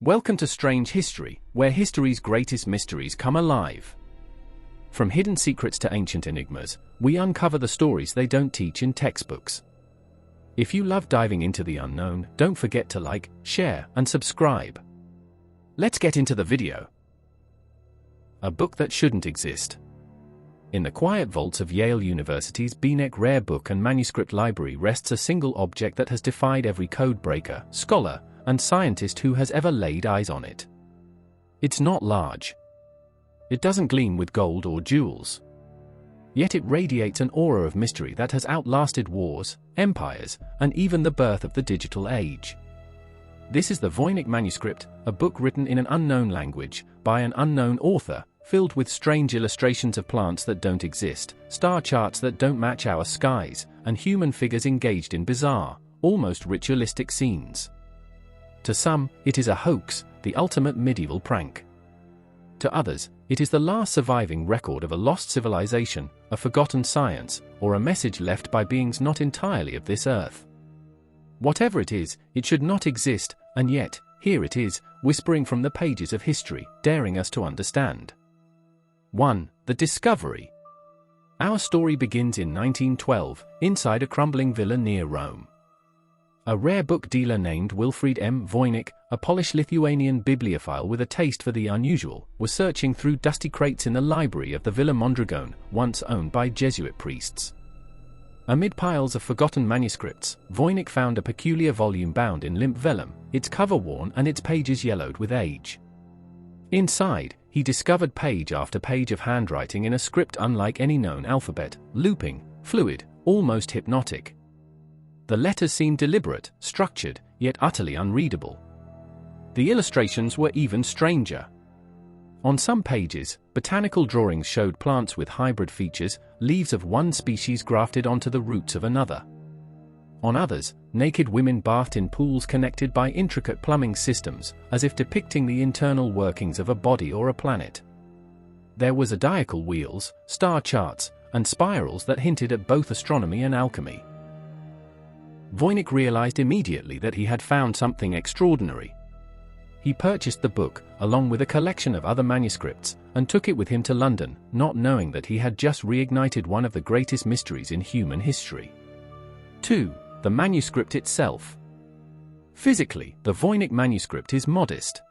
Welcome to Strange History, where history's greatest mysteries come alive. From hidden secrets to ancient enigmas, we uncover the stories they don't teach in textbooks. If you love diving into the unknown, don't forget to like, share, and subscribe. Let's get into the video. A book that shouldn't exist. In the quiet vaults of Yale University's Voynich Rare Book and Manuscript Library rests a single object that has defied every code breaker, scholar, and scientist who has ever laid eyes on it. It's not large. It doesn't gleam with gold or jewels. Yet it radiates an aura of mystery that has outlasted wars, empires, and even the birth of the digital age. This is the Voynich Manuscript, a book written in an unknown language, by an unknown author, filled with strange illustrations of plants that don't exist, star charts that don't match our skies, and human figures engaged in bizarre, almost ritualistic scenes. To some, it is a hoax, the ultimate medieval prank. To others, it is the last surviving record of a lost civilization, a forgotten science, or a message left by beings not entirely of this earth. Whatever it is, it should not exist, and yet, here it is, whispering from the pages of history, daring us to understand. 1. The Discovery. Our story begins in 1912, inside a crumbling villa near Rome. A rare book dealer named Wilfried M. Voynich, a Polish-Lithuanian bibliophile with a taste for the unusual, was searching through dusty crates in the library of the Villa Mondragone, once owned by Jesuit priests. Amid piles of forgotten manuscripts, Voynich found a peculiar volume bound in limp vellum, its cover worn and its pages yellowed with age. Inside, he discovered page after page of handwriting in a script unlike any known alphabet, looping, fluid, almost hypnotic. The letters seemed deliberate, structured, yet utterly unreadable. The illustrations were even stranger. On some pages, botanical drawings showed plants with hybrid features, leaves of one species grafted onto the roots of another. On others, naked women bathed in pools connected by intricate plumbing systems, as if depicting the internal workings of a body or a planet. There were zodiacal wheels, star charts, and spirals that hinted at both astronomy and alchemy. Voynich realized immediately that he had found something extraordinary. He purchased the book, along with a collection of other manuscripts, and took it with him to London, not knowing that he had just reignited one of the greatest mysteries in human history. 2. The manuscript itself. Physically, the Voynich manuscript is modest.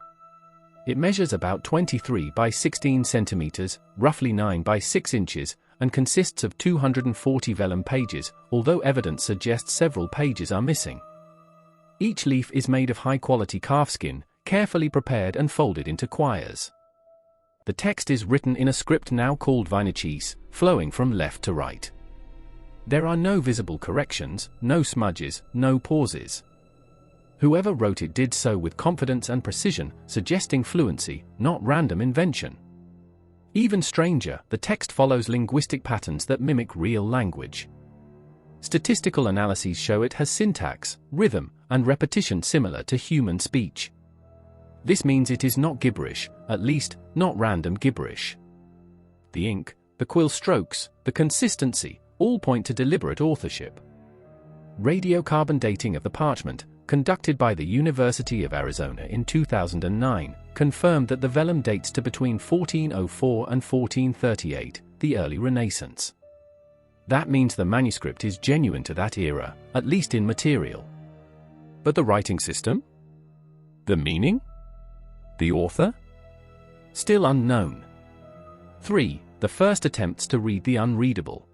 It measures about 23 by 16 centimeters, roughly 9 by 6 inches, and consists of 240 vellum pages, although evidence suggests several pages are missing. Each leaf is made of high-quality calfskin, carefully prepared and folded into quires. The text is written in a script now called Voynichese, flowing from left to right. There are no visible corrections, no smudges, no pauses. Whoever wrote it did so with confidence and precision, suggesting fluency, not random invention. Even stranger, the text follows linguistic patterns that mimic real language. Statistical analyses show it has syntax, rhythm, and repetition similar to human speech. This means it is not gibberish, at least, not random gibberish. The ink, the quill strokes, the consistency, all point to deliberate authorship. Radiocarbon dating of the parchment, conducted by the University of Arizona in 2009, confirmed that the vellum dates to between 1404 and 1438, the early Renaissance. That means the manuscript is genuine to that era, at least in material. But the writing system? The meaning? The author? Still unknown. 3. The first attempts to read the unreadable.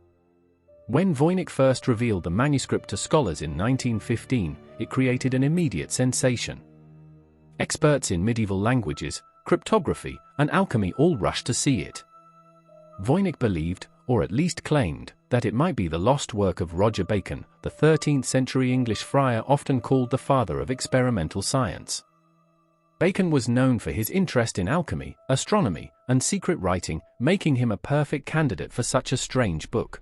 When Voynich first revealed the manuscript to scholars in 1915, it created an immediate sensation. Experts in medieval languages, cryptography, and alchemy all rushed to see it. Voynich believed, or at least claimed, that it might be the lost work of Roger Bacon, the 13th-century English friar often called the father of experimental science. Bacon was known for his interest in alchemy, astronomy, and secret writing, making him a perfect candidate for such a strange book.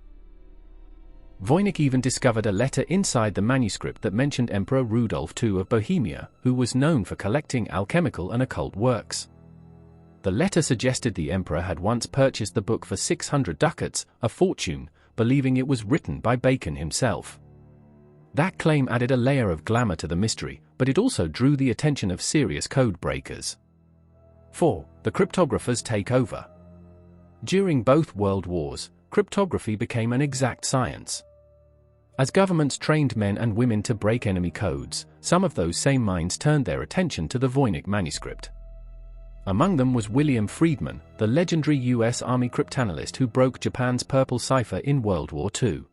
Voynich even discovered a letter inside the manuscript that mentioned Emperor Rudolf II of Bohemia, who was known for collecting alchemical and occult works. The letter suggested the emperor had once purchased the book for 600 ducats, a fortune, believing it was written by Bacon himself. That claim added a layer of glamour to the mystery, but it also drew the attention of serious code breakers. 4. The cryptographers take over. During both world wars, cryptography became an exact science. As governments trained men and women to break enemy codes, some of those same minds turned their attention to the Voynich Manuscript. Among them was William Friedman, the legendary U.S. Army cryptanalyst who broke Japan's purple cipher in World War II.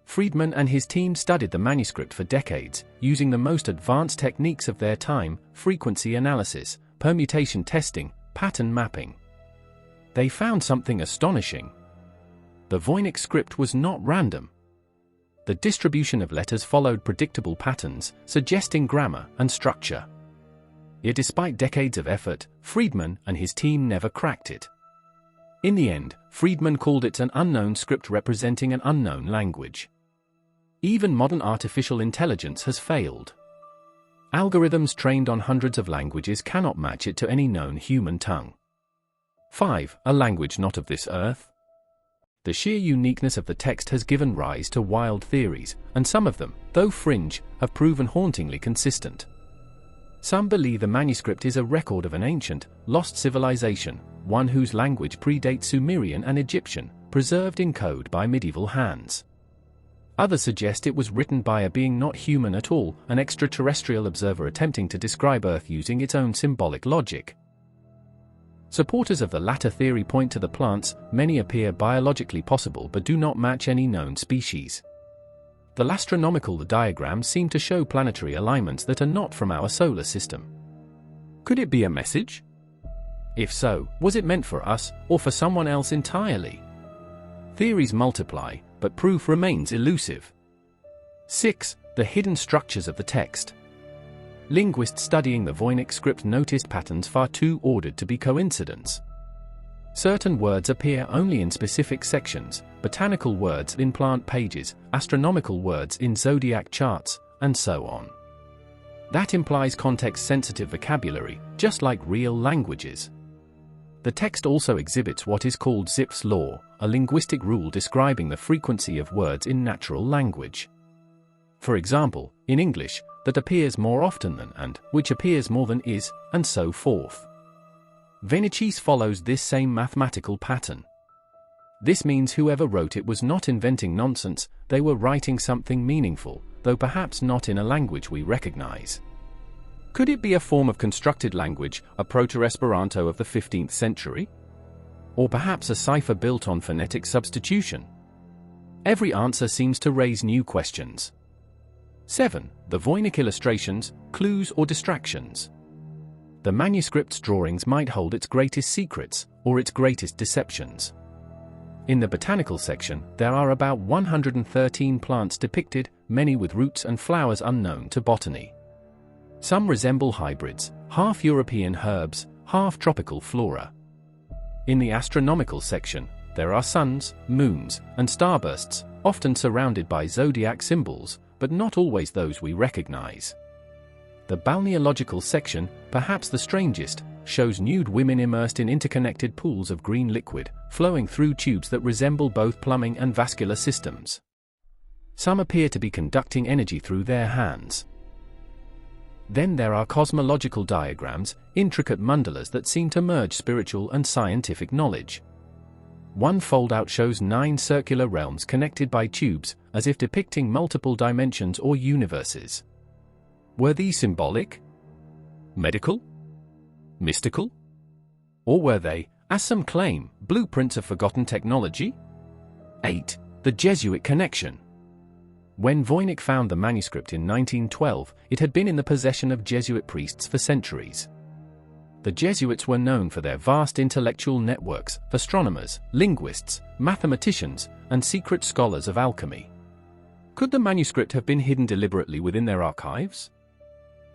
Friedman and his team studied the manuscript for decades, using the most advanced techniques of their time: frequency analysis, permutation testing, pattern mapping. They found something astonishing. The Voynich script was not random. The distribution of letters followed predictable patterns, suggesting grammar and structure. Yet despite decades of effort, Friedman and his team never cracked it. In the end, Friedman called it an unknown script representing an unknown language. Even modern artificial intelligence has failed. Algorithms trained on hundreds of languages cannot match it to any known human tongue. 5. A language not of this earth. The sheer uniqueness of the text has given rise to wild theories, and some of them, though fringe, have proven hauntingly consistent. Some believe the manuscript is a record of an ancient, lost civilization, one whose language predates Sumerian and Egyptian, preserved in code by medieval hands. Others suggest it was written by a being not human at all, an extraterrestrial observer attempting to describe Earth using its own symbolic logic. Supporters of the latter theory point to the plants; many appear biologically possible but do not match any known species. The astronomical diagrams seem to show planetary alignments that are not from our solar system. Could it be a message? If so, was it meant for us, or for someone else entirely? Theories multiply, but proof remains elusive. 6. The hidden structures of the text. Linguists studying the Voynich script noticed patterns far too ordered to be coincidence. Certain words appear only in specific sections, botanical words in plant pages, astronomical words in zodiac charts, and so on. That implies context-sensitive vocabulary, just like real languages. The text also exhibits what is called Zipf's law, a linguistic rule describing the frequency of words in natural language. For example, in English, that appears more often than and, which appears more than is, and so forth. Voynich follows this same mathematical pattern. This means whoever wrote it was not inventing nonsense, they were writing something meaningful, though perhaps not in a language we recognize. Could it be a form of constructed language, a proto-Esperanto of the 15th century? Or perhaps a cipher built on phonetic substitution? Every answer seems to raise new questions. 7. The Voynich illustrations, clues or distractions. The manuscript's drawings might hold its greatest secrets, or its greatest deceptions. In the botanical section, there are about 113 plants depicted, many with roots and flowers unknown to botany. Some resemble hybrids, half European herbs, half tropical flora. In the astronomical section, there are suns, moons, and starbursts, often surrounded by zodiac symbols, but not always those we recognize. The balneological section, perhaps the strangest, shows nude women immersed in interconnected pools of green liquid, flowing through tubes that resemble both plumbing and vascular systems. Some appear to be conducting energy through their hands. Then there are cosmological diagrams, intricate mandalas that seem to merge spiritual and scientific knowledge. One foldout shows 9 circular realms connected by tubes, as if depicting multiple dimensions or universes. Were these symbolic? Medical? Mystical? Or were they, as some claim, blueprints of forgotten technology? 8. The Jesuit connection. When Voynich found the manuscript in 1912, it had been in the possession of Jesuit priests for centuries. The Jesuits were known for their vast intellectual networks, astronomers, linguists, mathematicians, and secret scholars of alchemy. Could the manuscript have been hidden deliberately within their archives?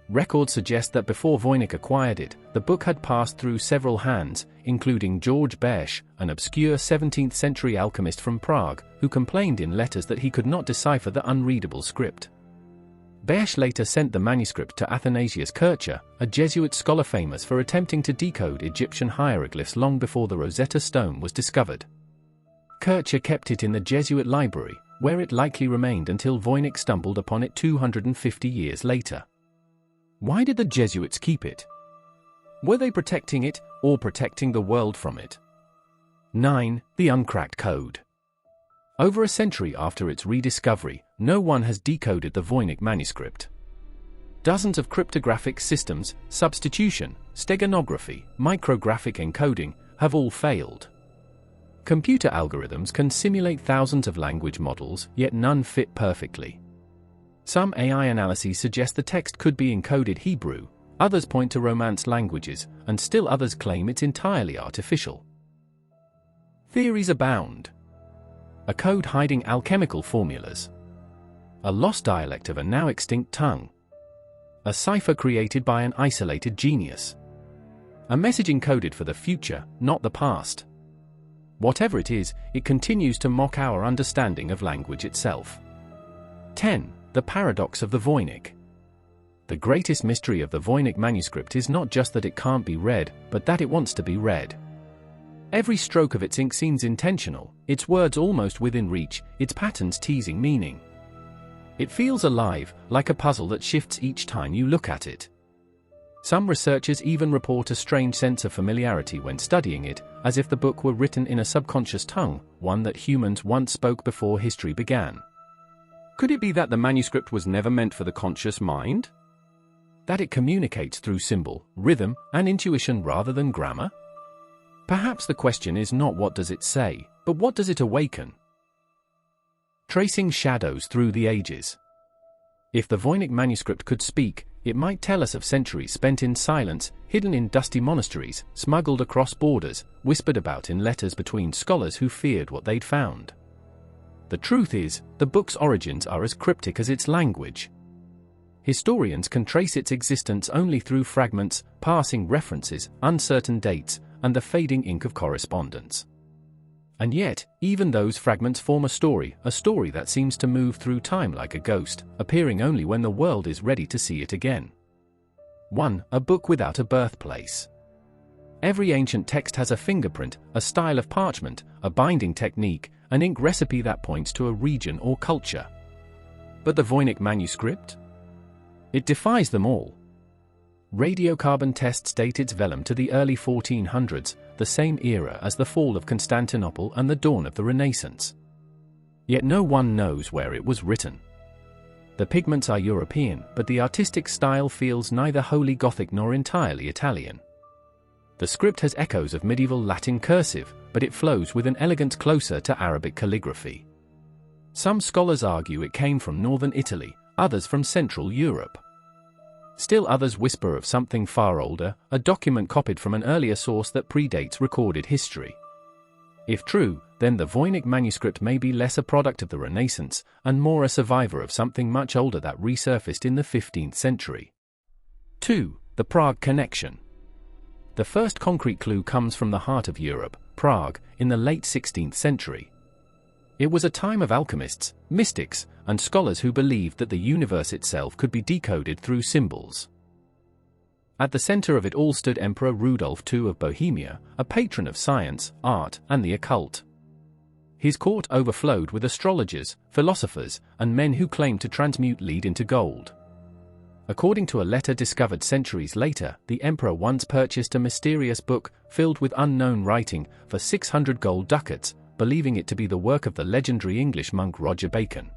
Records suggest that before Voynich acquired it, the book had passed through several hands, including George Besch, an obscure 17th-century alchemist from Prague, who complained in letters that he could not decipher the unreadable script. Besch later sent the manuscript to Athanasius Kircher, a Jesuit scholar famous for attempting to decode Egyptian hieroglyphs long before the Rosetta Stone was discovered. Kircher kept it in the Jesuit library, where it likely remained until Voynich stumbled upon it 250 years later. Why did the Jesuits keep it? Were they protecting it, or protecting the world from it? 9. The Uncracked Code. Over a century after its rediscovery, no one has decoded the Voynich Manuscript. Dozens of cryptographic systems, substitution, steganography, micrographic encoding, have all failed. Computer algorithms can simulate thousands of language models, yet none fit perfectly. Some AI analyses suggest the text could be encoded Hebrew, others point to Romance languages, and still others claim it's entirely artificial. Theories abound. A code hiding alchemical formulas. A lost dialect of a now extinct tongue. A cipher created by an isolated genius. A message encoded for the future, not the past. Whatever it is, it continues to mock our understanding of language itself. 10. The Paradox of the Voynich. The greatest mystery of the Voynich manuscript is not just that it can't be read, but that it wants to be read. Every stroke of its ink seems intentional, its words almost within reach, its patterns teasing meaning. It feels alive, like a puzzle that shifts each time you look at it. Some researchers even report a strange sense of familiarity when studying it, as if the book were written in a subconscious tongue, one that humans once spoke before history began. Could it be that the manuscript was never meant for the conscious mind? That it communicates through symbol, rhythm, and intuition rather than grammar? Perhaps the question is not what does it say, but what does it awaken? Tracing shadows through the ages. If the Voynich manuscript could speak, it might tell us of centuries spent in silence, hidden in dusty monasteries, smuggled across borders, whispered about in letters between scholars who feared what they'd found. The truth is, the book's origins are as cryptic as its language. Historians can trace its existence only through fragments, passing references, uncertain dates, and the fading ink of correspondence. And yet, even those fragments form a story that seems to move through time like a ghost, appearing only when the world is ready to see it again. 1. A book without a birthplace. Every ancient text has a fingerprint, a style of parchment, a binding technique, an ink recipe that points to a region or culture. But the Voynich manuscript? It defies them all. Radiocarbon tests date its vellum to the early 1400s, the same era as the fall of Constantinople and the dawn of the Renaissance. Yet no one knows where it was written. The pigments are European, but the artistic style feels neither wholly Gothic nor entirely Italian. The script has echoes of medieval Latin cursive, but it flows with an elegance closer to Arabic calligraphy. Some scholars argue it came from northern Italy, others from Central Europe. Still others whisper of something far older, a document copied from an earlier source that predates recorded history. If true, then the Voynich manuscript may be less a product of the Renaissance, and more a survivor of something much older that resurfaced in the 15th century. 2. The Prague Connection. The first concrete clue comes from the heart of Europe, Prague, in the late 16th century. It was a time of alchemists, mystics, and scholars who believed that the universe itself could be decoded through symbols. At the center of it all stood Emperor Rudolf II of Bohemia, a patron of science, art, and the occult. His court overflowed with astrologers, philosophers, and men who claimed to transmute lead into gold. According to a letter discovered centuries later, the emperor once purchased a mysterious book filled with unknown writing for 600 gold ducats, believing it to be the work of the legendary English monk Roger Bacon.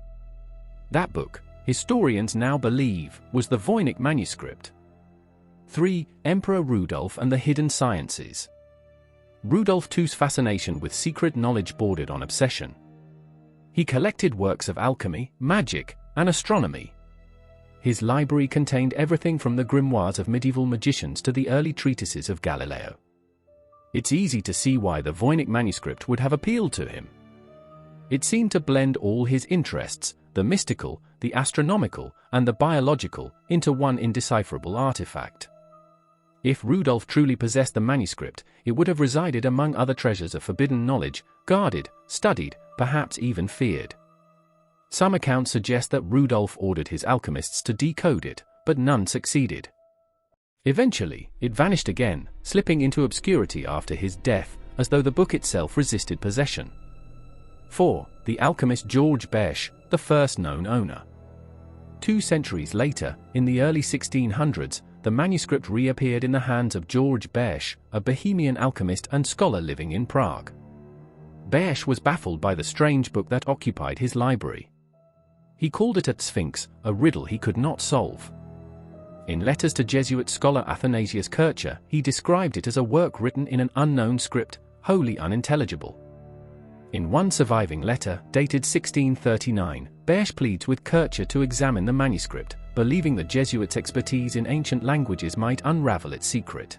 That book, historians now believe, was the Voynich manuscript. 3. Emperor Rudolf and the Hidden Sciences. Rudolf II's fascination with secret knowledge bordered on obsession. He collected works of alchemy, magic, and astronomy. His library contained everything from the grimoires of medieval magicians to the early treatises of Galileo. It's easy to see why the Voynich manuscript would have appealed to him. It seemed to blend all his interests, the mystical, the astronomical, and the biological, into one indecipherable artifact. If Rudolf truly possessed the manuscript, it would have resided among other treasures of forbidden knowledge, guarded, studied, perhaps even feared. Some accounts suggest that Rudolf ordered his alchemists to decode it, but none succeeded. Eventually, it vanished again, slipping into obscurity after his death, as though the book itself resisted possession. 4. The alchemist George Beche, the first known owner. 2 centuries later, in the early 1600s, the manuscript reappeared in the hands of George Beche, a Bohemian alchemist and scholar living in Prague. Beche was baffled by the strange book that occupied his library. He called it a sphinx, a riddle he could not solve. In letters to Jesuit scholar Athanasius Kircher, he described it as a work written in an unknown script, wholly unintelligible. In one surviving letter, dated 1639, Beche pleads with Kircher to examine the manuscript, believing the Jesuits' expertise in ancient languages might unravel its secret.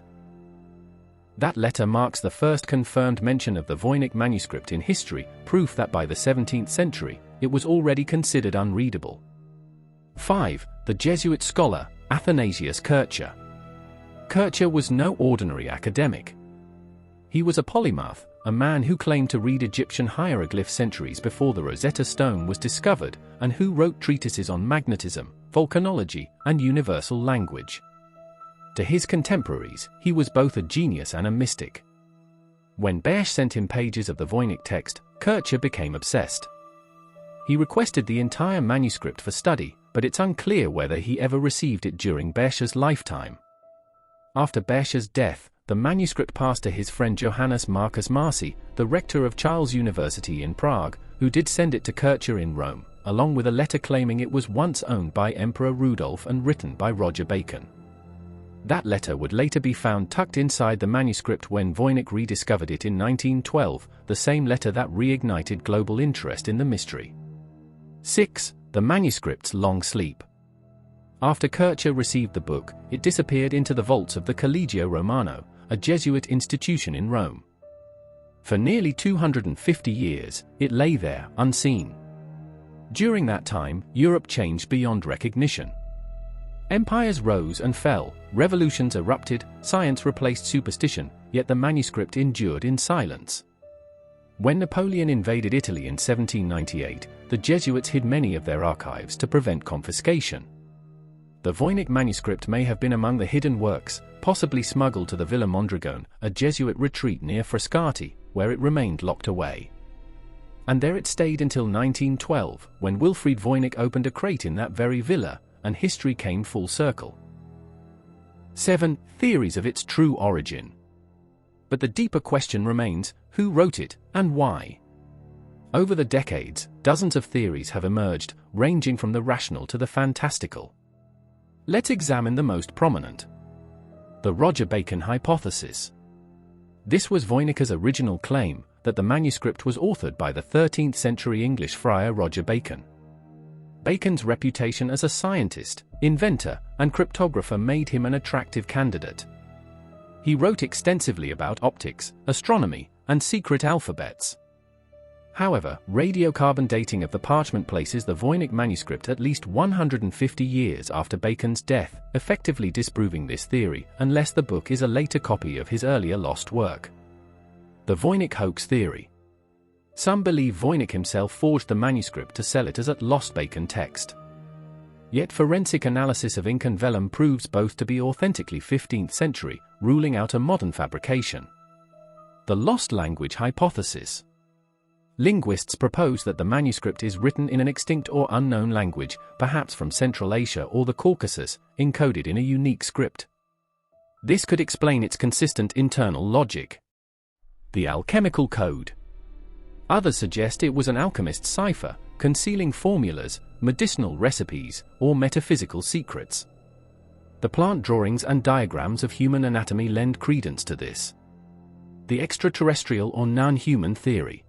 That letter marks the first confirmed mention of the Voynich manuscript in history, proof that by the 17th century, it was already considered unreadable. 5. The Jesuit scholar, Athanasius Kircher. Kircher was no ordinary academic. He was a polymath, a man who claimed to read Egyptian hieroglyphs centuries before the Rosetta Stone was discovered, and who wrote treatises on magnetism, volcanology, and universal language. To his contemporaries, he was both a genius and a mystic. When Beche sent him pages of the Voynich text, Kircher became obsessed. He requested the entire manuscript for study, but it's unclear whether he ever received it during Beche's lifetime. After Beche's death, the manuscript passed to his friend Johannes Marcus Marci, the rector of Charles University in Prague, who did send it to Kircher in Rome, along with a letter claiming it was once owned by Emperor Rudolf and written by Roger Bacon. That letter would later be found tucked inside the manuscript when Voynich rediscovered it in 1912, the same letter that reignited global interest in the mystery. 6. The manuscript's long sleep. After Kircher received the book, it disappeared into the vaults of the Collegio Romano, a Jesuit institution in Rome. For nearly 250 years, it lay there, unseen. During that time, Europe changed beyond recognition. Empires rose and fell, revolutions erupted, science replaced superstition, yet the manuscript endured in silence. When Napoleon invaded Italy in 1798, the Jesuits hid many of their archives to prevent confiscation. The Voynich manuscript may have been among the hidden works, possibly smuggled to the Villa Mondragone, a Jesuit retreat near Frascati, where it remained locked away. And there it stayed until 1912, when Wilfried Voynich opened a crate in that very villa, and history came full circle. 7. Theories of its true origin. But the deeper question remains, who wrote it, and why? Over the decades, dozens of theories have emerged, ranging from the rational to the fantastical. Let's examine the most prominent. The Roger Bacon hypothesis. This was Voynich's original claim, that the manuscript was authored by the 13th century English friar Roger Bacon. Bacon's reputation as a scientist, inventor, and cryptographer made him an attractive candidate. He wrote extensively about optics, astronomy, and secret alphabets. However, radiocarbon dating of the parchment places the Voynich manuscript at least 150 years after Bacon's death, effectively disproving this theory, unless the book is a later copy of his earlier lost work. The Voynich hoax theory. Some believe Voynich himself forged the manuscript to sell it as a lost Bacon text. Yet forensic analysis of ink and vellum proves both to be authentically 15th century, ruling out a modern fabrication. The lost language hypothesis. Linguists propose that the manuscript is written in an extinct or unknown language, perhaps from Central Asia or the Caucasus, encoded in a unique script. This could explain its consistent internal logic. The alchemical code. Others suggest it was an alchemist's cipher, concealing formulas, medicinal recipes, or metaphysical secrets. The plant drawings and diagrams of human anatomy lend credence to this. The extraterrestrial or non-human theory.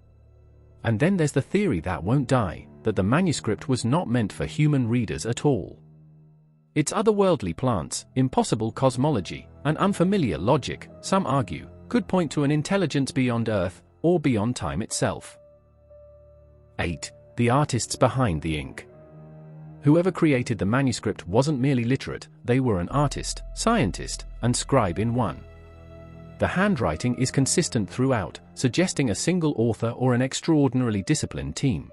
And then there's the theory that won't die, that the manuscript was not meant for human readers at all. Its otherworldly plants, impossible cosmology, and unfamiliar logic, some argue, could point to an intelligence beyond Earth, or beyond time itself. 8. The artists behind the ink. Whoever created the manuscript wasn't merely literate, they were an artist, scientist, and scribe in one. The handwriting is consistent throughout, suggesting a single author or an extraordinarily disciplined team.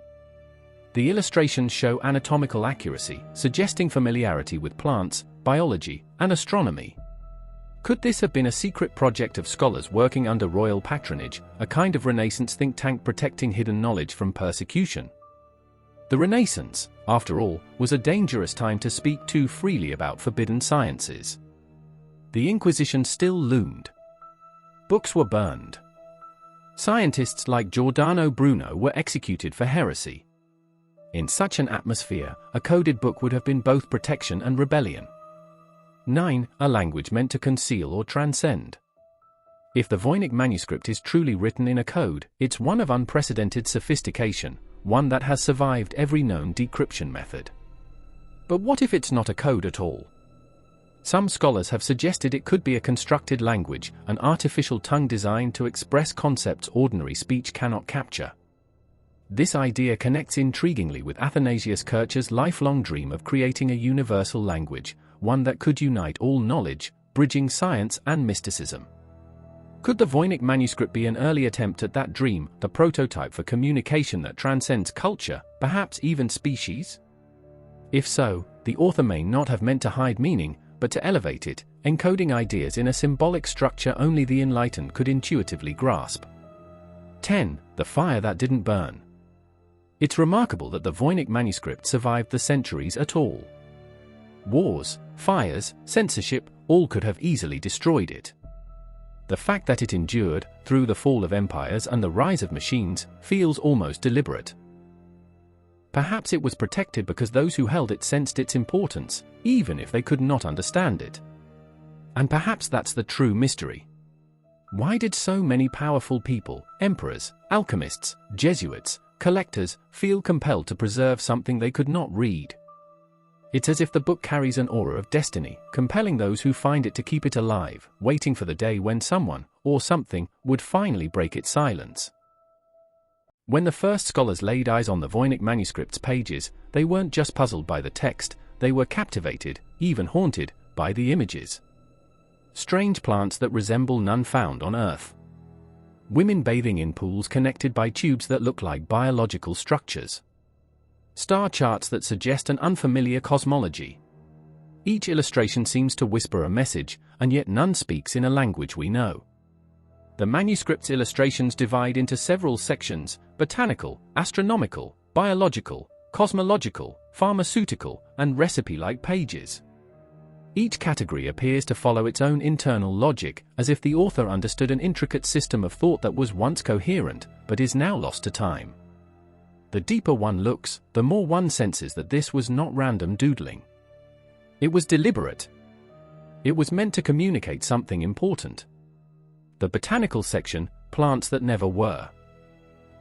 The illustrations show anatomical accuracy, suggesting familiarity with plants, biology, and astronomy. Could this have been a secret project of scholars working under royal patronage, a kind of Renaissance think tank protecting hidden knowledge from persecution? The Renaissance, after all, was a dangerous time to speak too freely about forbidden sciences. The Inquisition still loomed. Books were burned. Scientists like Giordano Bruno were executed for heresy. In such an atmosphere, a coded book would have been both protection and rebellion. 9. A language meant to conceal or transcend. If the Voynich Manuscript is truly written in a code, it's one of unprecedented sophistication, one that has survived every known decryption method. But what if it's not a code at all? Some scholars have suggested it could be a constructed language, an artificial tongue designed to express concepts ordinary speech cannot capture. This idea connects intriguingly with Athanasius Kircher's lifelong dream of creating a universal language, one that could unite all knowledge, bridging science and mysticism. Could the Voynich Manuscript be an early attempt at that dream, the prototype for communication that transcends culture, perhaps even species? If so, the author may not have meant to hide meaning, but to elevate it, encoding ideas in a symbolic structure only the enlightened could intuitively grasp. 10. The fire that didn't burn. It's remarkable that the Voynich Manuscript survived the centuries at all. Wars, fires, censorship, all could have easily destroyed it. The fact that it endured, through the fall of empires and the rise of machines, feels almost deliberate. Perhaps it was protected because those who held it sensed its importance, even if they could not understand it. And perhaps that's the true mystery. Why did so many powerful people, emperors, alchemists, Jesuits, collectors, feel compelled to preserve something they could not read? It's as if the book carries an aura of destiny, compelling those who find it to keep it alive, waiting for the day when someone, or something, would finally break its silence. When the first scholars laid eyes on the Voynich Manuscript's pages, they weren't just puzzled by the text, they were captivated, even haunted, by the images. Strange plants that resemble none found on Earth. Women bathing in pools connected by tubes that look like biological structures. Star charts that suggest an unfamiliar cosmology. Each illustration seems to whisper a message, and yet none speaks in a language we know. The manuscript's illustrations divide into several sections: botanical, astronomical, biological, cosmological, pharmaceutical, and recipe-like pages. Each category appears to follow its own internal logic, as if the author understood an intricate system of thought that was once coherent, but is now lost to time. The deeper one looks, the more one senses that this was not random doodling. It was deliberate. It was meant to communicate something important. The botanical section, plants that never were.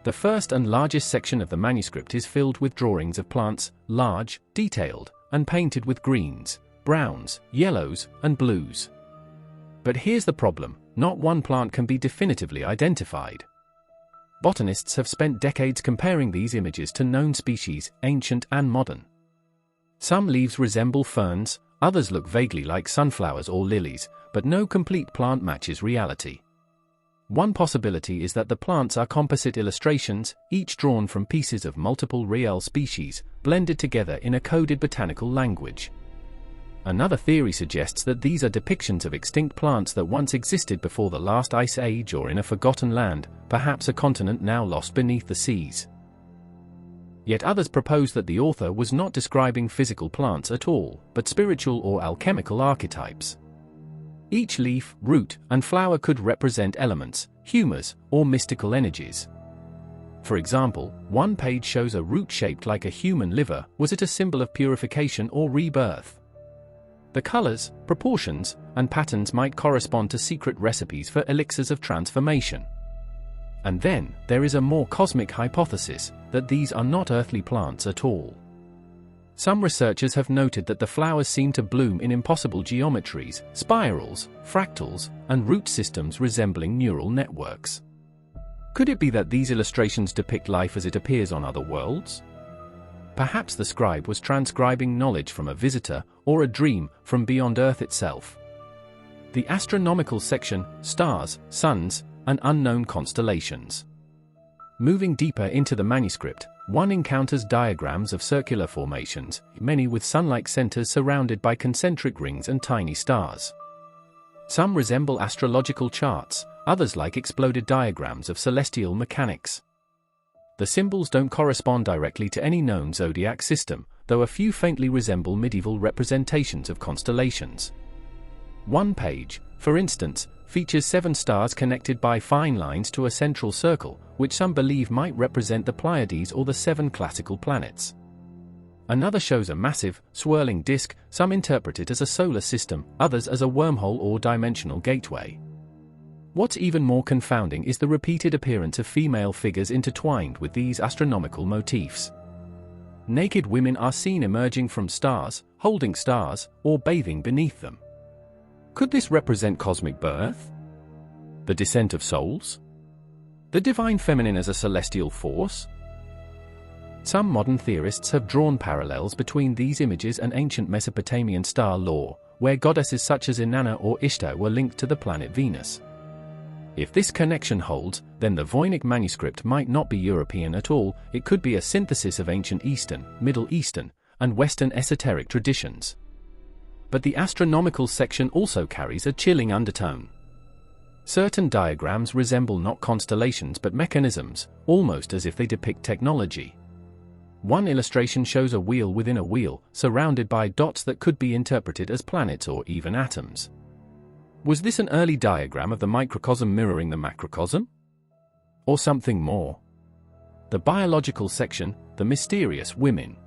The first and largest section of the manuscript is filled with drawings of plants, large, detailed, and painted with greens, browns, yellows, and blues. But here's the problem: not one plant can be definitively identified. Botanists have spent decades comparing these images to known species, ancient and modern. Some leaves resemble ferns, others look vaguely like sunflowers or lilies, but no complete plant matches reality. One possibility is that the plants are composite illustrations, each drawn from pieces of multiple real species, blended together in a coded botanical language. Another theory suggests that these are depictions of extinct plants that once existed before the last ice age or in a forgotten land, perhaps a continent now lost beneath the seas. Yet others propose that the author was not describing physical plants at all, but spiritual or alchemical archetypes. Each leaf, root, and flower could represent elements, humors, or mystical energies. For example, one page shows a root shaped like a human liver. Was it a symbol of purification or rebirth? The colors, proportions, and patterns might correspond to secret recipes for elixirs of transformation. And then, there is a more cosmic hypothesis, that these are not earthly plants at all. Some researchers have noted that the flowers seem to bloom in impossible geometries, spirals, fractals, and root systems resembling neural networks. Could it be that these illustrations depict life as it appears on other worlds? Perhaps the scribe was transcribing knowledge from a visitor, or a dream from beyond Earth itself. The astronomical section, stars, suns, and unknown constellations. Moving deeper into the manuscript, one encounters diagrams of circular formations, many with sun-like centers surrounded by concentric rings and tiny stars. Some resemble astrological charts, others like exploded diagrams of celestial mechanics. The symbols don't correspond directly to any known zodiac system, though a few faintly resemble medieval representations of constellations. One page, for instance, features 7 stars connected by fine lines to a central circle, which some believe might represent the Pleiades or the 7 classical planets. Another shows a massive, swirling disk, some interpret it as a solar system, others as a wormhole or dimensional gateway. What's even more confounding is the repeated appearance of female figures intertwined with these astronomical motifs. Naked women are seen emerging from stars, holding stars, or bathing beneath them. Could this represent cosmic birth? The descent of souls? The divine feminine as a celestial force? Some modern theorists have drawn parallels between these images and ancient Mesopotamian star lore, where goddesses such as Inanna or Ishtar were linked to the planet Venus. If this connection holds, then the Voynich Manuscript might not be European at all, it could be a synthesis of ancient Eastern, Middle Eastern, and Western esoteric traditions. But the astronomical section also carries a chilling undertone. Certain diagrams resemble not constellations but mechanisms, almost as if they depict technology. One illustration shows a wheel within a wheel, surrounded by dots that could be interpreted as planets or even atoms. Was this an early diagram of the microcosm mirroring the macrocosm? Or something more? The biological section, the mysterious women.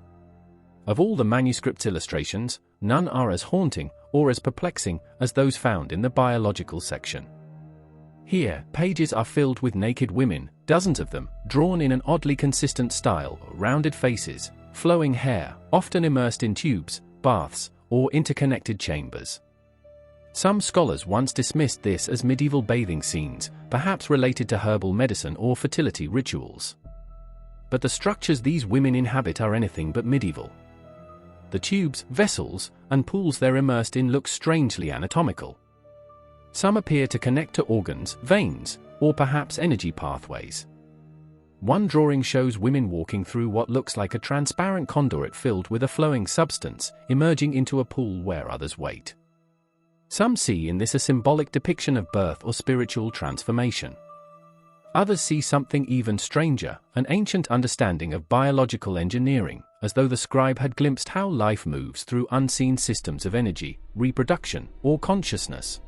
Of all the manuscript's illustrations, none are as haunting or as perplexing as those found in the biological section. Here, pages are filled with naked women, dozens of them, drawn in an oddly consistent style, rounded faces, flowing hair, often immersed in tubes, baths, or interconnected chambers. Some scholars once dismissed this as medieval bathing scenes, perhaps related to herbal medicine or fertility rituals. But the structures these women inhabit are anything but medieval. The tubes, vessels, and pools they're immersed in look strangely anatomical. Some appear to connect to organs, veins, or perhaps energy pathways. One drawing shows women walking through what looks like a transparent conduit filled with a flowing substance, emerging into a pool where others wait. Some see in this a symbolic depiction of birth or spiritual transformation. Others see something even stranger, an ancient understanding of biological engineering, as though the scribe had glimpsed how life moves through unseen systems of energy, reproduction, or consciousness.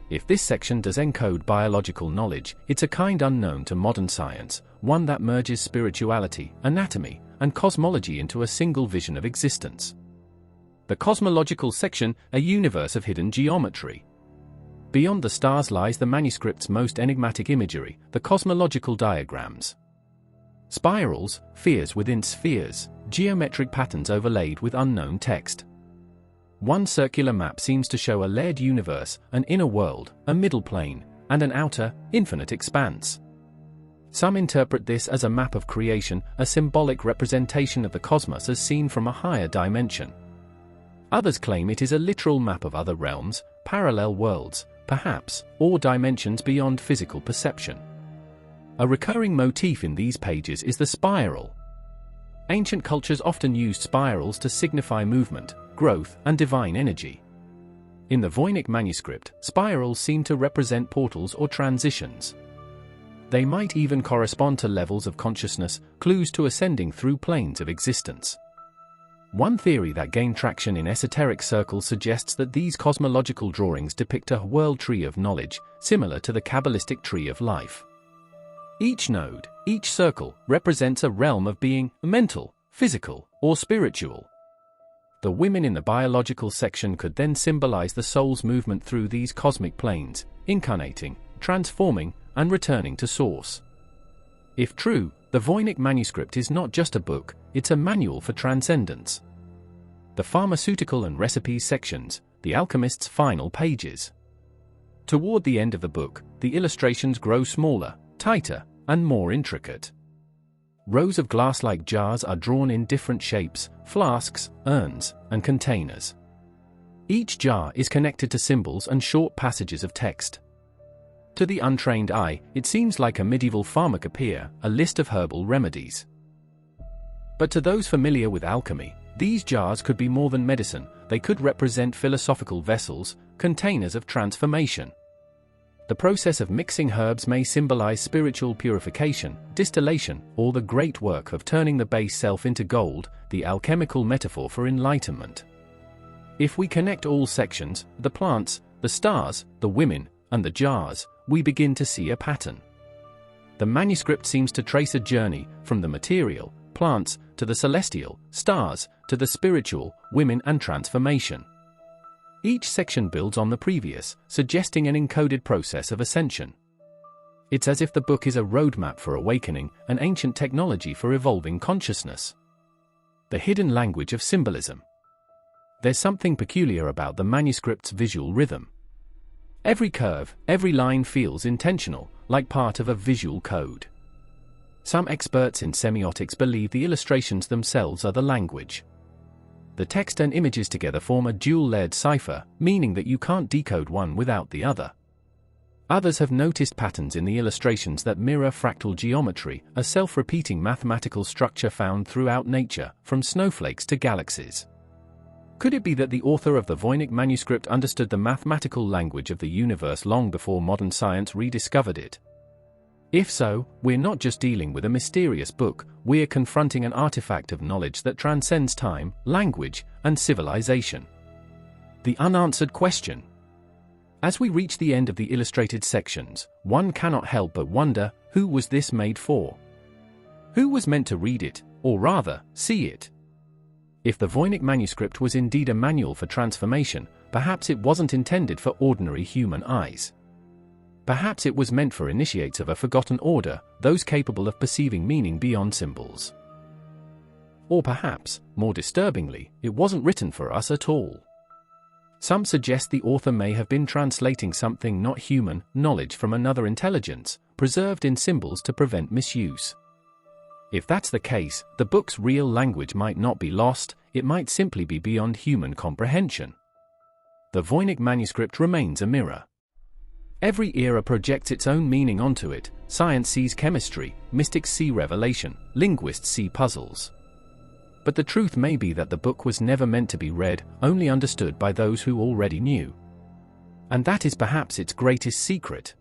If this section does encode biological knowledge, it's a kind unknown to modern science, one that merges spirituality, anatomy, and cosmology into a single vision of existence. The cosmological section, a universe of hidden geometry. Beyond the stars lies the manuscript's most enigmatic imagery, the cosmological diagrams. Spirals, spheres within spheres, geometric patterns overlaid with unknown text. One circular map seems to show a layered universe, an inner world, a middle plane, and an outer, infinite expanse. Some interpret this as a map of creation, a symbolic representation of the cosmos as seen from a higher dimension. Others claim it is a literal map of other realms, parallel worlds, perhaps, or dimensions beyond physical perception. A recurring motif in these pages is the spiral. Ancient cultures often used spirals to signify movement, growth, and divine energy. In the Voynich Manuscript, spirals seem to represent portals or transitions. They might even correspond to levels of consciousness, clues to ascending through planes of existence. One theory that gained traction in esoteric circles suggests that these cosmological drawings depict a world tree of knowledge, similar to the Kabbalistic tree of life. Each node, each circle, represents a realm of being, mental, physical, or spiritual. The women in the biological section could then symbolize the soul's movement through these cosmic planes, incarnating, transforming, and returning to source. If true, the Voynich Manuscript is not just a book, it's a manual for transcendence. The pharmaceutical and recipes sections, the alchemist's final pages. Toward the end of the book, the illustrations grow smaller, tighter, and more intricate. Rows of glass-like jars are drawn in different shapes, flasks, urns, and containers. Each jar is connected to symbols and short passages of text. To the untrained eye, it seems like a medieval pharmacopoeia, a list of herbal remedies. But to those familiar with alchemy, these jars could be more than medicine, they could represent philosophical vessels, containers of transformation. The process of mixing herbs may symbolize spiritual purification, distillation, or the great work of turning the base self into gold, the alchemical metaphor for enlightenment. If we connect all sections, the plants, the stars, the women, and the jars, we begin to see a pattern. The manuscript seems to trace a journey from the material, plants, to the celestial, stars, to the spiritual, women, and transformation. Each section builds on the previous, suggesting an encoded process of ascension. It's as if the book is a roadmap for awakening, an ancient technology for evolving consciousness. The hidden language of symbolism. There's something peculiar about the manuscript's visual rhythm. Every curve, every line feels intentional, like part of a visual code. Some experts in semiotics believe the illustrations themselves are the language. The text and images together form a dual-layered cipher, meaning that you can't decode one without the other. Others have noticed patterns in the illustrations that mirror fractal geometry, a self-repeating mathematical structure found throughout nature, from snowflakes to galaxies. Could it be that the author of the Voynich Manuscript understood the mathematical language of the universe long before modern science rediscovered it? If so, we're not just dealing with a mysterious book, we're confronting an artifact of knowledge that transcends time, language, and civilization. The unanswered question. As we reach the end of the illustrated sections, one cannot help but wonder, who was this made for? Who was meant to read it, or rather, see it? If the Voynich Manuscript was indeed a manual for transformation, perhaps it wasn't intended for ordinary human eyes. Perhaps it was meant for initiates of a forgotten order, those capable of perceiving meaning beyond symbols. Or perhaps, more disturbingly, it wasn't written for us at all. Some suggest the author may have been translating something not human, knowledge from another intelligence, preserved in symbols to prevent misuse. If that's the case, the book's real language might not be lost, it might simply be beyond human comprehension. The Voynich Manuscript remains a mirror. Every era projects its own meaning onto it. Science sees chemistry, mystics see revelation, linguists see puzzles. But the truth may be that the book was never meant to be read, only understood by those who already knew. And that is perhaps its greatest secret.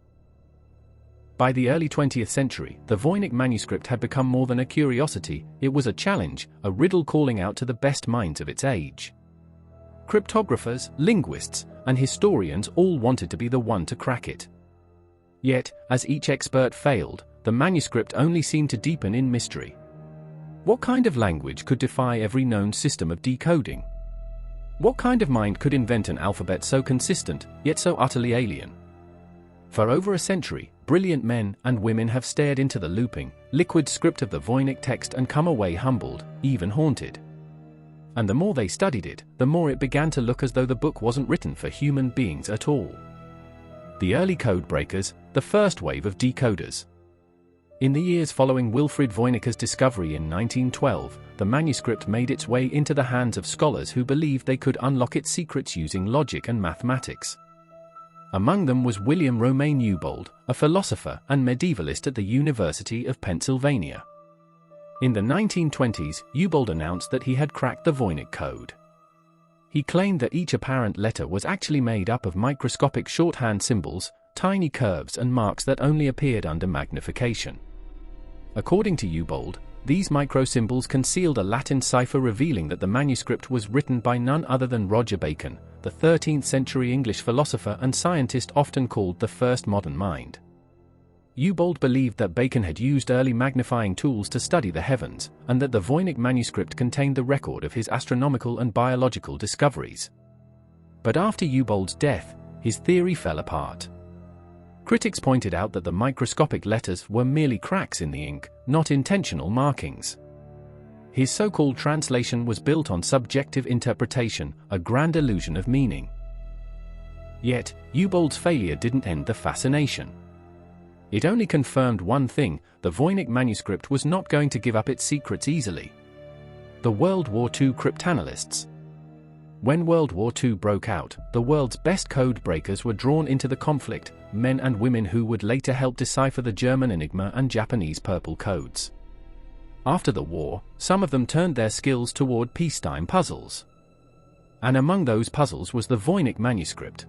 By the early 20th century, the Voynich Manuscript had become more than a curiosity, it was a challenge, a riddle calling out to the best minds of its age. Cryptographers, linguists, and historians all wanted to be the one to crack it. Yet, as each expert failed, the manuscript only seemed to deepen in mystery. What kind of language could defy every known system of decoding? What kind of mind could invent an alphabet so consistent, yet so utterly alien? For over a century, brilliant men and women have stared into the looping, liquid script of the Voynich text and come away humbled, even haunted. And the more they studied it, the more it began to look as though the book wasn't written for human beings at all. The early code breakers, the first wave of decoders. In the years following Wilfrid Voynich's discovery in 1912, the manuscript made its way into the hands of scholars who believed they could unlock its secrets using logic and mathematics. Among them was William Romain Newbold, a philosopher and medievalist at the University of Pennsylvania. In the 1920s, Newbold announced that he had cracked the Voynich code. He claimed that each apparent letter was actually made up of microscopic shorthand symbols, tiny curves and marks that only appeared under magnification. According to Newbold, these microsymbols concealed a Latin cipher revealing that the manuscript was written by none other than Roger Bacon, the 13th-century English philosopher and scientist often called the first modern mind. Newbold believed that Bacon had used early magnifying tools to study the heavens, and that the Voynich Manuscript contained the record of his astronomical and biological discoveries. But after Newbold's death, his theory fell apart. Critics pointed out that the microscopic letters were merely cracks in the ink, not intentional markings. His so-called translation was built on subjective interpretation, a grand illusion of meaning. Yet, Newbold's failure didn't end the fascination. It only confirmed one thing: the Voynich Manuscript was not going to give up its secrets easily. The World War II cryptanalysts. When World War II broke out, the world's best code breakers were drawn into the conflict, men and women who would later help decipher the German Enigma and Japanese Purple codes. After the war, some of them turned their skills toward peacetime puzzles. And among those puzzles was the Voynich Manuscript.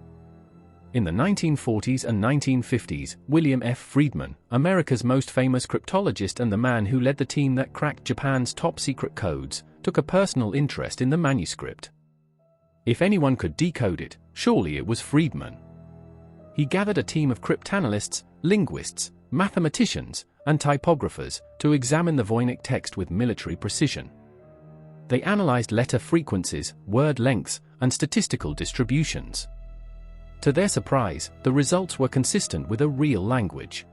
In the 1940s and 1950s, William F. Friedman, America's most famous cryptologist and the man who led the team that cracked Japan's top-secret codes, took a personal interest in the manuscript. If anyone could decode it, surely it was Friedman. He gathered a team of cryptanalysts, linguists, mathematicians, and typographers to examine the Voynich text with military precision. They analyzed letter frequencies, word lengths, and statistical distributions. To their surprise, the results were consistent with a real language.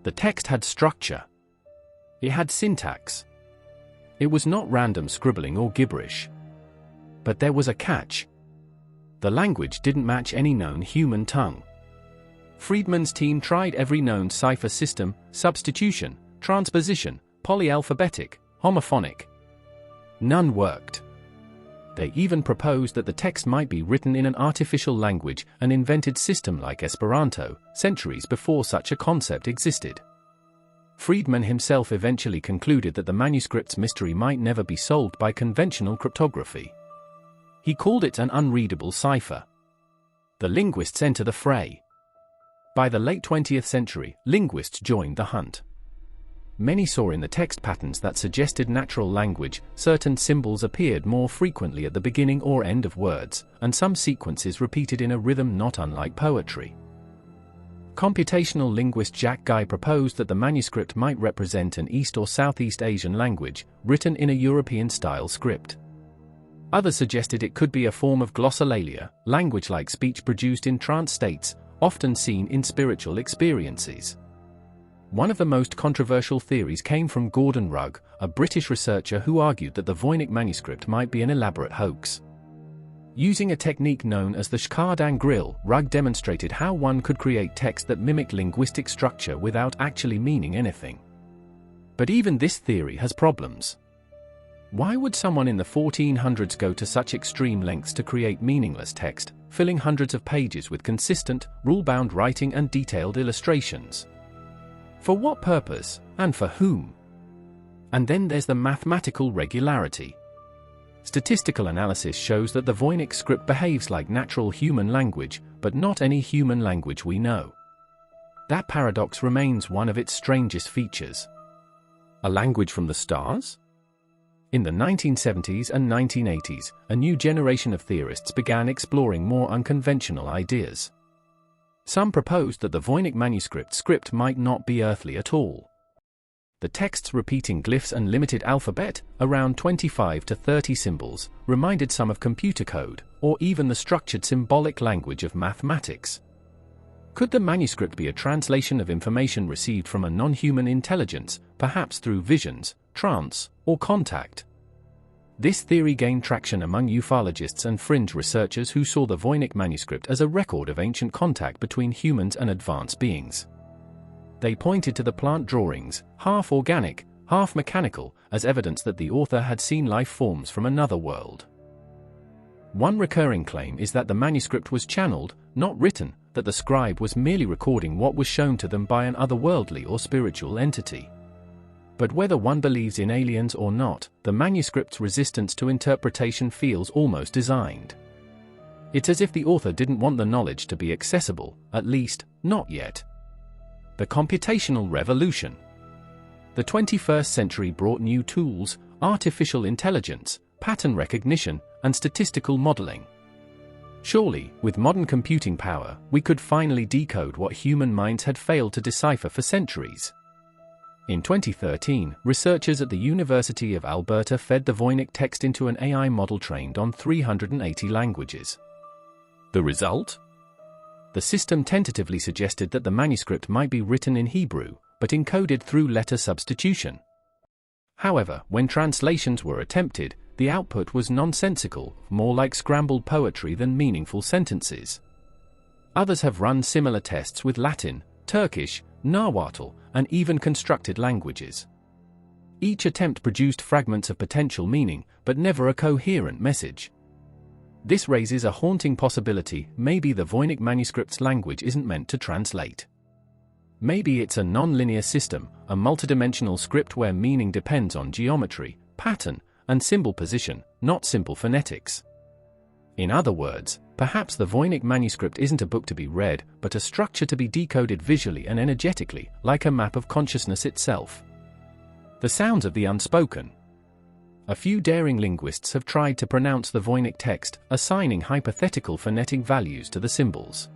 The text had structure. It had syntax. It was not random scribbling or gibberish. But there was a catch. The language didn't match any known human tongue. Friedman's team tried every known cipher system: substitution, transposition, polyalphabetic, homophonic. None worked. They even proposed that the text might be written in an artificial language, an invented system like Esperanto, centuries before such a concept existed. Friedman himself eventually concluded that the manuscript's mystery might never be solved by conventional cryptography. He called it an unreadable cipher. The linguists enter the fray. By the late 20th century, linguists joined the hunt. Many saw in the text patterns that suggested natural language. Certain symbols appeared more frequently at the beginning or end of words, and some sequences repeated in a rhythm not unlike poetry. Computational linguist Jack Guy proposed that the manuscript might represent an East or Southeast Asian language, written in a European-style script. Others suggested it could be a form of glossolalia, language-like speech produced in trance states, often seen in spiritual experiences. One of the most controversial theories came from Gordon Rugg, a British researcher who argued that the Voynich manuscript might be an elaborate hoax. Using a technique known as the Shkardang grill, Rugg demonstrated how one could create text that mimicked linguistic structure without actually meaning anything. But even this theory has problems. Why would someone in the 1400s go to such extreme lengths to create meaningless text, filling hundreds of pages with consistent, rule-bound writing and detailed illustrations? For what purpose, and for whom? And then there's the mathematical regularity. Statistical analysis shows that the Voynich script behaves like natural human language, but not any human language we know. That paradox remains one of its strangest features. A language from the stars? In the 1970s and 1980s, a new generation of theorists began exploring more unconventional ideas. Some proposed that the Voynich manuscript script might not be earthly at all. The text's repeating glyphs and limited alphabet, around 25 to 30 symbols, reminded some of computer code, or even the structured symbolic language of mathematics. Could the manuscript be a translation of information received from a non-human intelligence, perhaps through visions, trance, or contact? This theory gained traction among ufologists and fringe researchers who saw the Voynich manuscript as a record of ancient contact between humans and advanced beings. They pointed to the plant drawings, half organic, half mechanical, as evidence that the author had seen life forms from another world. One recurring claim is that the manuscript was channeled, not written, that the scribe was merely recording what was shown to them by an otherworldly or spiritual entity. But whether one believes in aliens or not, the manuscript's resistance to interpretation feels almost designed. It's as if the author didn't want the knowledge to be accessible, at least, not yet. The computational revolution. The 21st century brought new tools, artificial intelligence, pattern recognition, and statistical modeling. Surely, with modern computing power, we could finally decode what human minds had failed to decipher for centuries. In 2013, researchers at the University of Alberta fed the Voynich text into an AI model trained on 380 languages. The result? The system tentatively suggested that the manuscript might be written in Hebrew, but encoded through letter substitution. However, when translations were attempted, the output was nonsensical, more like scrambled poetry than meaningful sentences. Others have run similar tests with Latin, Turkish, Nahuatl, and even constructed languages. Each attempt produced fragments of potential meaning, but never a coherent message. This raises a haunting possibility: maybe the Voynich manuscript's language isn't meant to translate. Maybe it's a non-linear system, a multidimensional script where meaning depends on geometry, pattern, and symbol position, not simple phonetics. In other words, Perhaps the Voynich Manuscript isn't a book to be read, but a structure to be decoded visually and energetically, like a map of consciousness itself. The sounds of the unspoken. A few daring linguists have tried to pronounce the Voynich text, assigning hypothetical phonetic values to the symbols.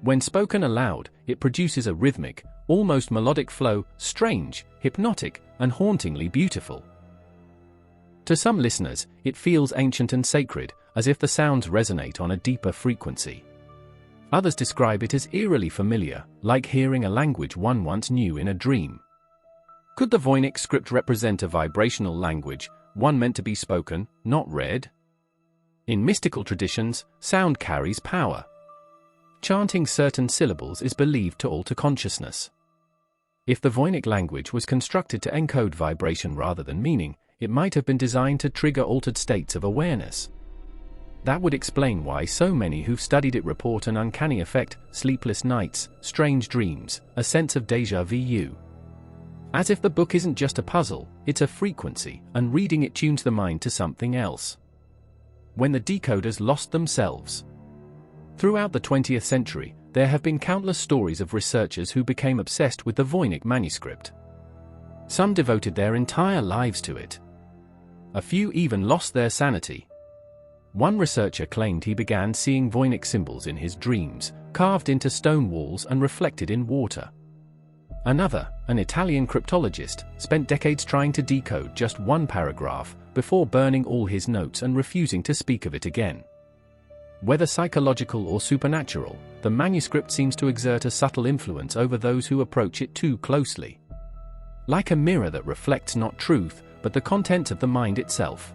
When spoken aloud, it produces a rhythmic, almost melodic flow, strange, hypnotic, and hauntingly beautiful. To some listeners, it feels ancient and sacred, as if the sounds resonate on a deeper frequency. Others describe it as eerily familiar, like hearing a language one once knew in a dream. Could the Voynich script represent a vibrational language, one meant to be spoken, not read? In mystical traditions, sound carries power. Chanting certain syllables is believed to alter consciousness. If the Voynich language was constructed to encode vibration rather than meaning, it might have been designed to trigger altered states of awareness. That would explain why so many who've studied it report an uncanny effect, sleepless nights, strange dreams, a sense of déjà vu. As if the book isn't just a puzzle, it's a frequency, and reading it tunes the mind to something else. When the decoders lost themselves. Throughout the 20th century, there have been countless stories of researchers who became obsessed with the Voynich Manuscript. Some devoted their entire lives to it. A few even lost their sanity. One researcher claimed he began seeing Voynich symbols in his dreams, carved into stone walls and reflected in water. Another, an Italian cryptologist, spent decades trying to decode just one paragraph, before burning all his notes and refusing to speak of it again. Whether psychological or supernatural, the manuscript seems to exert a subtle influence over those who approach it too closely. Like a mirror that reflects not truth, but the content of the mind itself.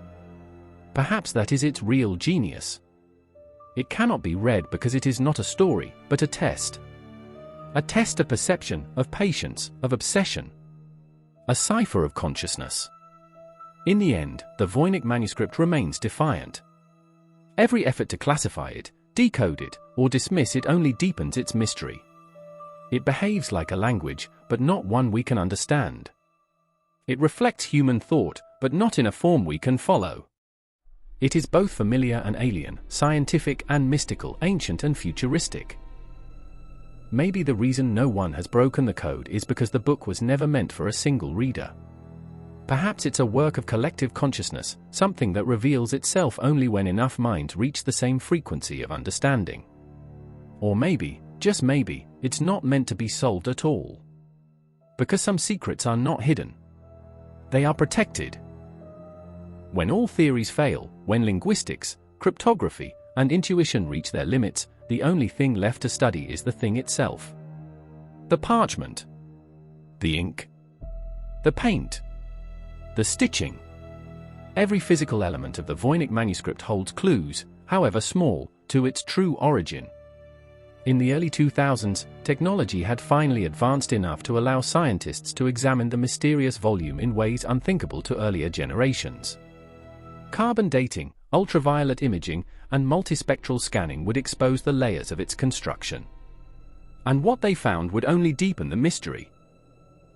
Perhaps that is its real genius. It cannot be read because it is not a story, but a test. A test of perception, of patience, of obsession. A cipher of consciousness. In the end, the Voynich manuscript remains defiant. Every effort to classify it, decode it, or dismiss it only deepens its mystery. It behaves like a language, but not one we can understand. It reflects human thought, but not in a form we can follow. It is both familiar and alien, scientific and mystical, ancient and futuristic. Maybe the reason no one has broken the code is because the book was never meant for a single reader. Perhaps it's a work of collective consciousness, something that reveals itself only when enough minds reach the same frequency of understanding. Or maybe, just maybe, it's not meant to be solved at all. Because some secrets are not hidden. They are protected. When all theories fail, when linguistics, cryptography, and intuition reach their limits, the only thing left to study is the thing itself. The parchment. The ink. The paint. The stitching. Every physical element of the Voynich manuscript holds clues, however small, to its true origin. In the early 2000s, technology had finally advanced enough to allow scientists to examine the mysterious volume in ways unthinkable to earlier generations. Carbon dating, ultraviolet imaging, and multispectral scanning would expose the layers of its construction. And what they found would only deepen the mystery.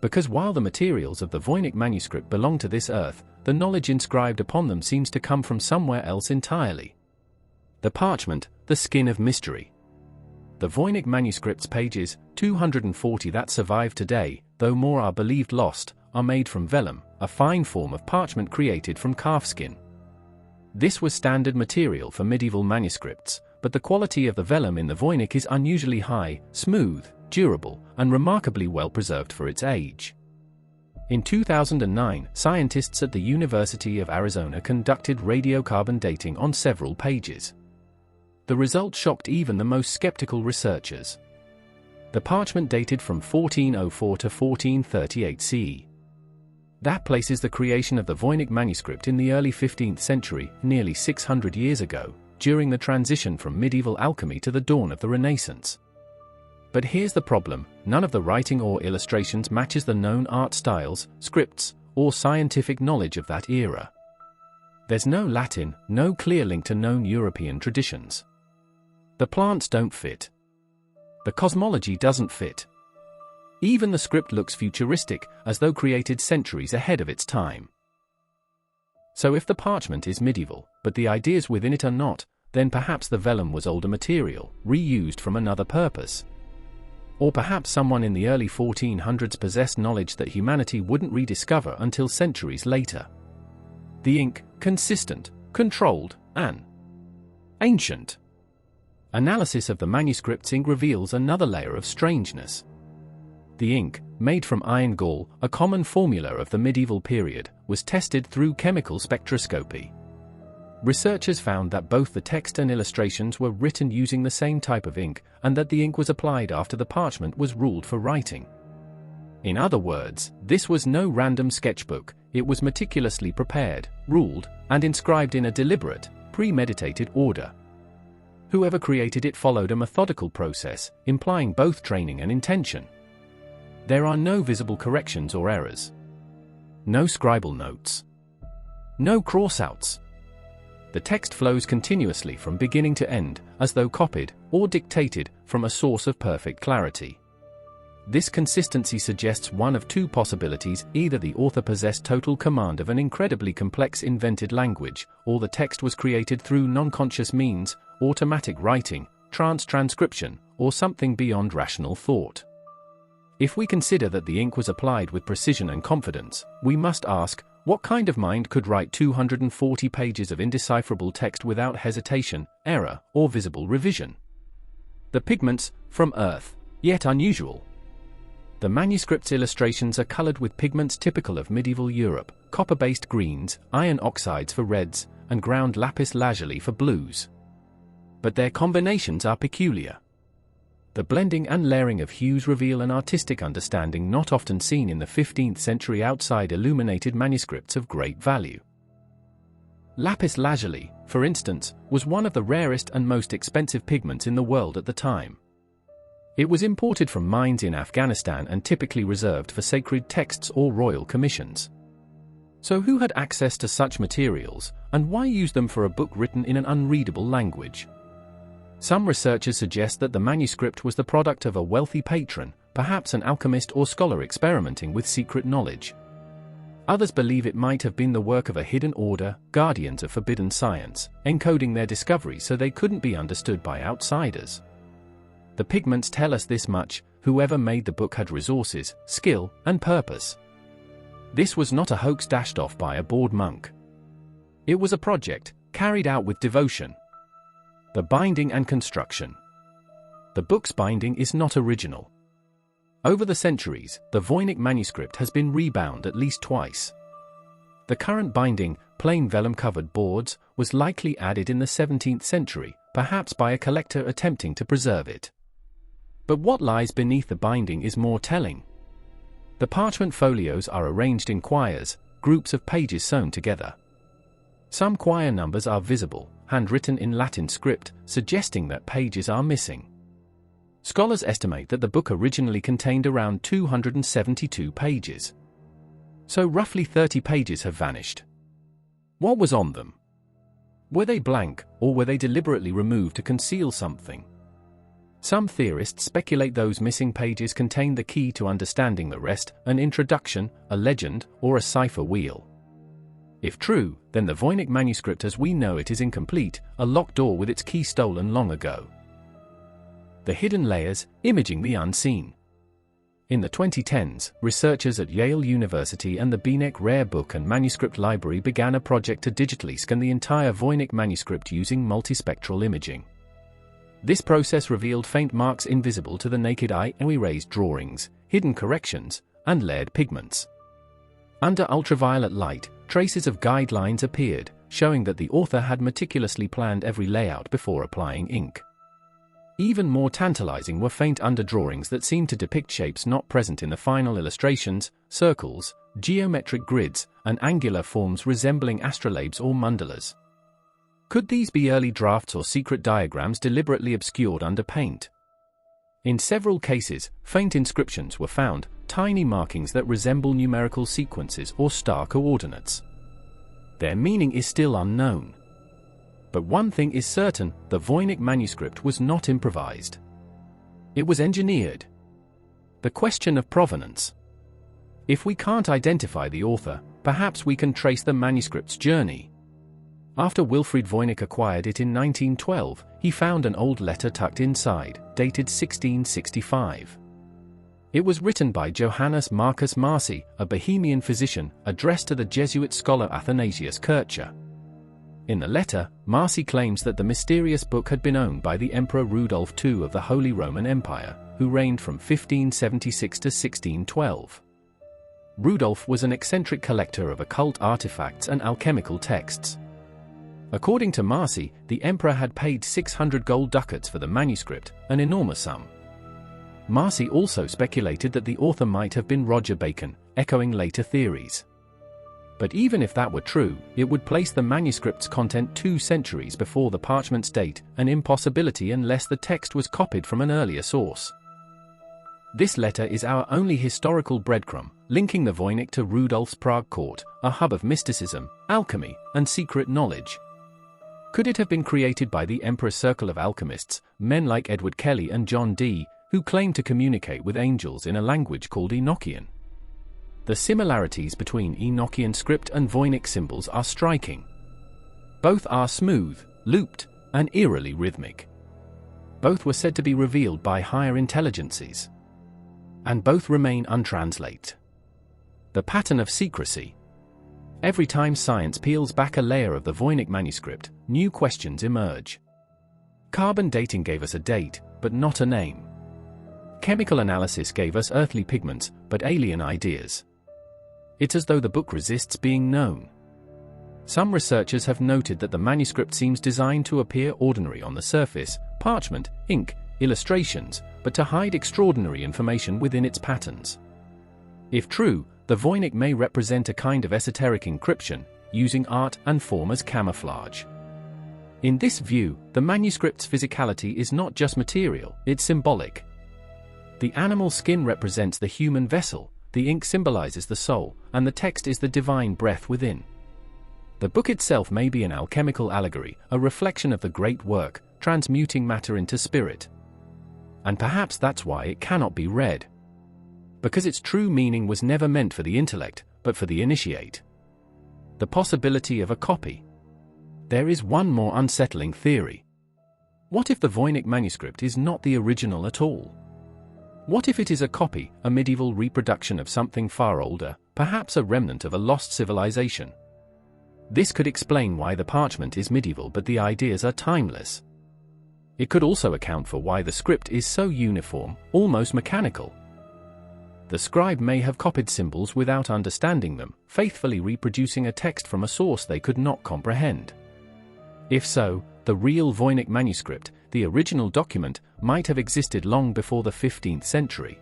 Because while the materials of the Voynich manuscript belong to this earth, the knowledge inscribed upon them seems to come from somewhere else entirely. The parchment, the skin of mystery. The Voynich manuscript's pages, 240 that survive today, though more are believed lost, are made from vellum, a fine form of parchment created from calfskin. This was standard material for medieval manuscripts, but the quality of the vellum in the Voynich is unusually high, smooth, durable, and remarkably well preserved for its age. In 2009, scientists at the University of Arizona conducted radiocarbon dating on several pages. The result shocked even the most skeptical researchers. The parchment dated from 1404 to 1438 CE. That places the creation of the Voynich manuscript in the early 15th century, nearly 600 years ago, during the transition from medieval alchemy to the dawn of the Renaissance. But here's the problem: none of the writing or illustrations matches the known art styles, scripts, or scientific knowledge of that era. There's no Latin, no clear link to known European traditions. The plants don't fit. The cosmology doesn't fit. Even the script looks futuristic, as though created centuries ahead of its time. So if the parchment is medieval, but the ideas within it are not, then perhaps the vellum was older material, reused from another purpose. Or perhaps someone in the early 1400s possessed knowledge that humanity wouldn't rediscover until centuries later. The ink, consistent, controlled, and ancient. Analysis of the manuscript's ink reveals another layer of strangeness. The ink, made from iron gall, a common formula of the medieval period, was tested through chemical spectroscopy. Researchers found that both the text and illustrations were written using the same type of ink, and that the ink was applied after the parchment was ruled for writing. In other words, this was no random sketchbook, it was meticulously prepared, ruled, and inscribed in a deliberate, premeditated order. Whoever created it followed a methodical process, implying both training and intention. There are no visible corrections or errors. No scribal notes. No crossouts. The text flows continuously from beginning to end, as though copied, or dictated, from a source of perfect clarity. This consistency suggests one of two possibilities: either the author possessed total command of an incredibly complex invented language, or the text was created through non-conscious means, automatic writing, trance transcription, or something beyond rational thought. If we consider that the ink was applied with precision and confidence, we must ask, what kind of mind could write 240 pages of indecipherable text without hesitation, error, or visible revision? The pigments, from Earth, yet unusual. The manuscript's illustrations are colored with pigments typical of medieval Europe: copper-based greens, iron oxides for reds, and ground lapis lazuli for blues. But their combinations are peculiar. The blending and layering of hues reveal an artistic understanding not often seen in the 15th century outside illuminated manuscripts of great value. Lapis lazuli, for instance, was one of the rarest and most expensive pigments in the world at the time. It was imported from mines in Afghanistan and typically reserved for sacred texts or royal commissions. So who had access to such materials, and why use them for a book written in an unreadable language? Some researchers suggest that the manuscript was the product of a wealthy patron, perhaps an alchemist or scholar experimenting with secret knowledge. Others believe it might have been the work of a hidden order, guardians of forbidden science, encoding their discoveries so they couldn't be understood by outsiders. The pigments tell us this much: whoever made the book had resources, skill, and purpose. This was not a hoax dashed off by a bored monk. It was a project, carried out with devotion. The binding and construction. The book's binding is not original. Over the centuries, the Voynich manuscript has been rebound at least twice. The current binding, plain vellum-covered boards, was likely added in the 17th century, perhaps by a collector attempting to preserve it. But what lies beneath the binding is more telling. The parchment folios are arranged in quires, groups of pages sewn together. Some quire numbers are visible, handwritten in Latin script, suggesting that pages are missing. Scholars estimate that the book originally contained around 272 pages. So roughly 30 pages have vanished. What was on them? Were they blank, or were they deliberately removed to conceal something? Some theorists speculate those missing pages contain the key to understanding the rest: an introduction, a legend, or a cipher wheel. If true, then the Voynich manuscript as we know it is incomplete, a locked door with its key stolen long ago. The hidden layers, imaging the unseen. In the 2010s, researchers at Yale University and the Binet Rare Book and Manuscript Library began a project to digitally scan the entire Voynich manuscript using multispectral imaging. This process revealed faint marks invisible to the naked eye, erased drawings, hidden corrections, and layered pigments. Under ultraviolet light, traces of guidelines appeared, showing that the author had meticulously planned every layout before applying ink. Even more tantalizing were faint underdrawings that seemed to depict shapes not present in the final illustrations: circles, geometric grids, and angular forms resembling astrolabes or mandalas. Could these be early drafts or secret diagrams deliberately obscured under paint? In several cases, faint inscriptions were found, tiny markings that resemble numerical sequences or star coordinates. Their meaning is still unknown. But one thing is certain: the Voynich manuscript was not improvised. It was engineered. The question of provenance. If we can't identify the author, perhaps we can trace the manuscript's journey. After Wilfried Voynich acquired it in 1912, he found an old letter tucked inside, dated 1665. It was written by Johannes Marcus Marci, a Bohemian physician, addressed to the Jesuit scholar Athanasius Kircher. In the letter, Marci claims that the mysterious book had been owned by the Emperor Rudolf II of the Holy Roman Empire, who reigned from 1576 to 1612. Rudolf was an eccentric collector of occult artifacts and alchemical texts. According to Marci, the emperor had paid 600 gold ducats for the manuscript, an enormous sum. Marci also speculated that the author might have been Roger Bacon, echoing later theories. But even if that were true, it would place the manuscript's content 2 centuries before the parchment's date, an impossibility unless the text was copied from an earlier source. This letter is our only historical breadcrumb, linking the Voynich to Rudolf's Prague court, a hub of mysticism, alchemy, and secret knowledge. Could it have been created by the Emperor's circle of alchemists, men like Edward Kelly and John Dee, who claimed to communicate with angels in a language called Enochian? The similarities between Enochian script and Voynich symbols are striking. Both are smooth, looped, and eerily rhythmic. Both were said to be revealed by higher intelligences. And both remain untranslated. The pattern of secrecy. Every time science peels back a layer of the Voynich manuscript, new questions emerge. Carbon dating gave us a date, but not a name. Chemical analysis gave us earthly pigments, but alien ideas. It's as though the book resists being known. Some researchers have noted that the manuscript seems designed to appear ordinary on the surface, parchment, ink, illustrations, but to hide extraordinary information within its patterns. If true, the Voynich may represent a kind of esoteric encryption, using art and form as camouflage. In this view, the manuscript's physicality is not just material, it's symbolic. The animal skin represents the human vessel, the ink symbolizes the soul, and the text is the divine breath within. The book itself may be an alchemical allegory, a reflection of the great work, transmuting matter into spirit. And perhaps that's why it cannot be read. Because its true meaning was never meant for the intellect, but for the initiate. The possibility of a copy. There is one more unsettling theory. What if the Voynich manuscript is not the original at all? What if it is a copy, a medieval reproduction of something far older, perhaps a remnant of a lost civilization? This could explain why the parchment is medieval but the ideas are timeless. It could also account for why the script is so uniform, almost mechanical. The scribe may have copied symbols without understanding them, faithfully reproducing a text from a source they could not comprehend. If so, the real Voynich manuscript, the original document, might have existed long before the 15th century.